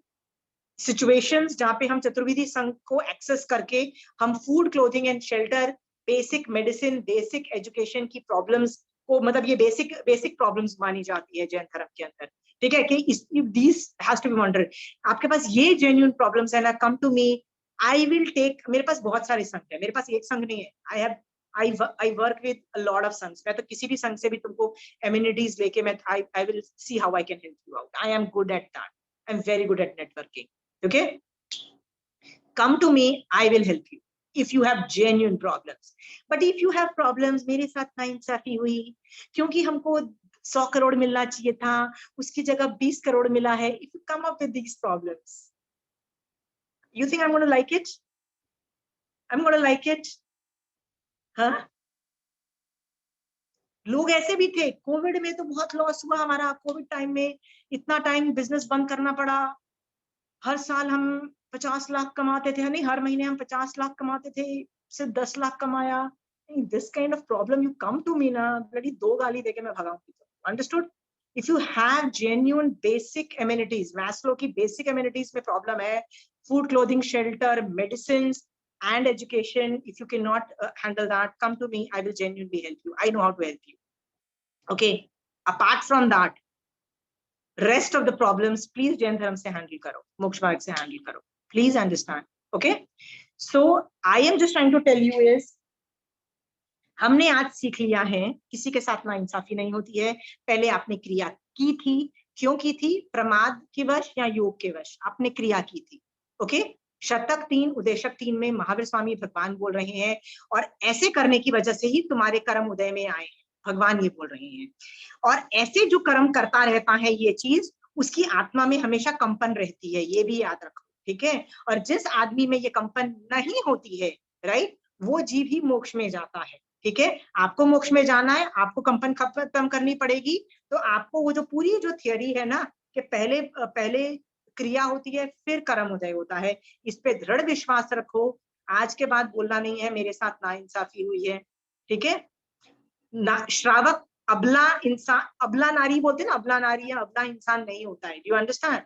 [SPEAKER 1] situations जहाँ पे हम चतुर्विधि संघ को एक्सेस करके हम food, clothing and shelter, basic medicine, basic education की प्रॉब्लम्स को, मतलब ये बेसिक प्रॉब्लम्स मानी जाती है जैन धर्म के अंदर, ठीक है, कि this has to be monitored. आपके पास ये जेन्युइन प्रॉब्लम्स है ना, come to me, I will take. मेरे पास बहुत सारे संघ है, मेरे पास एक संघ नहीं है. I work with a lot of संघ. मैं तो किसी भी संघ से भी तुमको amenities लेके मैं I will see how I can help you out. I am good at that. I'm very good at networking. Okay? Come to me, I will help you if you have genuine problems. But if you have problems, मेरे साथ नाइंसाफी हुई क्योंकि हमको 100 करोड़ मिलना चाहिए था, उसकी जगह 20 करोड़ मिला है. If you come up with these problems, you think I'm going to like it? I'm going to like it? हाँ? लोग ऐसे भी थे. कोविड में तो बहुत लॉस हुआ हमारा. कोविड टाइम में इतना टाइम बिजनेस बंद करना पड़ा. हर साल हम 50 लाख कमाते थे, नहीं, हर महीने हम 50 लाख कमाते थे, सिर्फ 10 लाख कमाया. This kind of problem, you come to me ना, ब्लडी 2 गाली देके मैं भगाऊंगी. Understood? If you have genuine basic amenities, Maslow की बेसिक एमिनिटीज में प्रॉब्लम है, food, clothing, shelter, medicine and education, if you cannot handle that, come to me, I will genuinely help you. I know how to help you. Okay, apart from that, rest of the problems please Jain Dharm se handle karo, Moksha Marg se handle karo. Please understand. Okay, so I am just trying to tell you is, हमने आज सीख लिया है किसी के साथ नाइंसाफी नहीं होती है. पहले आपने क्रिया की थी, क्यों की थी? प्रमाद के वश या योग के वश आपने क्रिया की थी. ओके, शतक 3 उदेशक 3 में महावीर स्वामी भगवान बोल रहे हैं, और ऐसे करने की वजह से ही तुम्हारे कर्म उदय में आए हैं, भगवान ये बोल रहे हैं. और ऐसे जो कर्म करता रहता है ये चीज, उसकी आत्मा में हमेशा कंपन रहती है, ये भी याद रखो. ठीक है? और जिस आदमी में ये कंपन नहीं होती है, राइट, वो जीव ही मोक्ष में जाता है. ठीक है? आपको मोक्ष में जाना है, आपको कंपन खत्म करनी पड़ेगी. तो आपको वो जो पूरी जो थियरी है ना, कि पहले क्रिया होती है फिर कर्म उदय होता है, इस पे दृढ़ विश्वास रखो. आज के बाद बोलना नहीं है मेरे साथ नाइंसाफी हुई है. ठीक है? श्रावक अबला इंसान, अबला नारी बोलते हैं ना, अबला नारी या अबला इंसान नहीं होता है. Do you understand?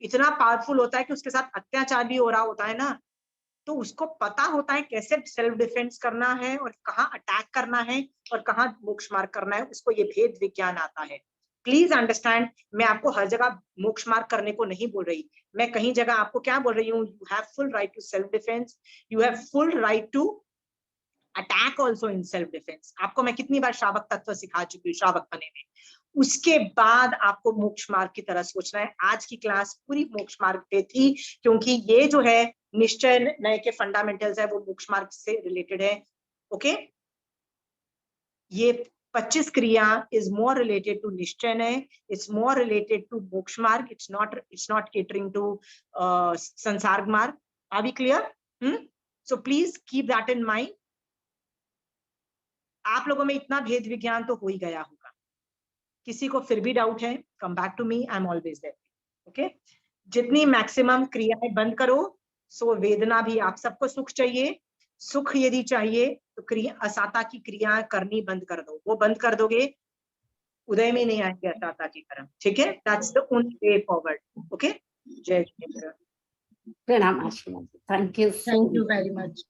[SPEAKER 1] इतना पावरफुल होता है कि उसके साथ अत्याचार भी हो रहा होता है ना, तो उसको पता होता है कैसे सेल्फ डिफेंस करना है और कहाँ अटैक करना है और कहाँ मोक्ष मार्ग करना है. उसको ये भेद विज्ञान आता है. प्लीज अंडरस्टैंड, मैं आपको हर जगह मोक्ष मार्ग करने को नहीं बोल रही. मैं कहीं जगह आपको क्या बोल रही हूँ, you have full right to self defence, you have full right to attack also in self defence. आपको मैं कितनी बार श्रावक तत्व सिखा चुकी हूँ श्रावक बने में. उसके बाद आपको मोक्ष मार्ग की तरह सोचना है. आज की क्लास पूरी मोक्ष मार्ग पे थी, क्योंकि ये जो है निश्चय नए के फंडामेंटल्स है, वो मोक्ष मार्ग से रिलेटेड है. ओके, ये 25 क्रिया is more related to निश्चय नय, it's more related to मोक्ष मार्ग, it's not catering to संसार मार्ग. Are we clear? So please keep that in mind. आप लोगों में इतना भेद विज्ञान तो हो ही गया होगा. किसी को फिर भी डाउट है, come back to me, I'm always there. Okay? जितनी मैक्सिमम क्रियाएं बंद करो. सो वेदना भी, आप सबको सुख चाहिए, सुख यदि चाहिए तो क्रिया असाता की क्रिया करनी बंद कर दो. वो बंद कर दोगे, उदय में नहीं आएंगे असाता की कर्म. ठीक है? That's the only way forward. Okay, जय श्री कृष्ण.
[SPEAKER 2] प्रणाम आशीर्वाद. Thank you
[SPEAKER 1] very much.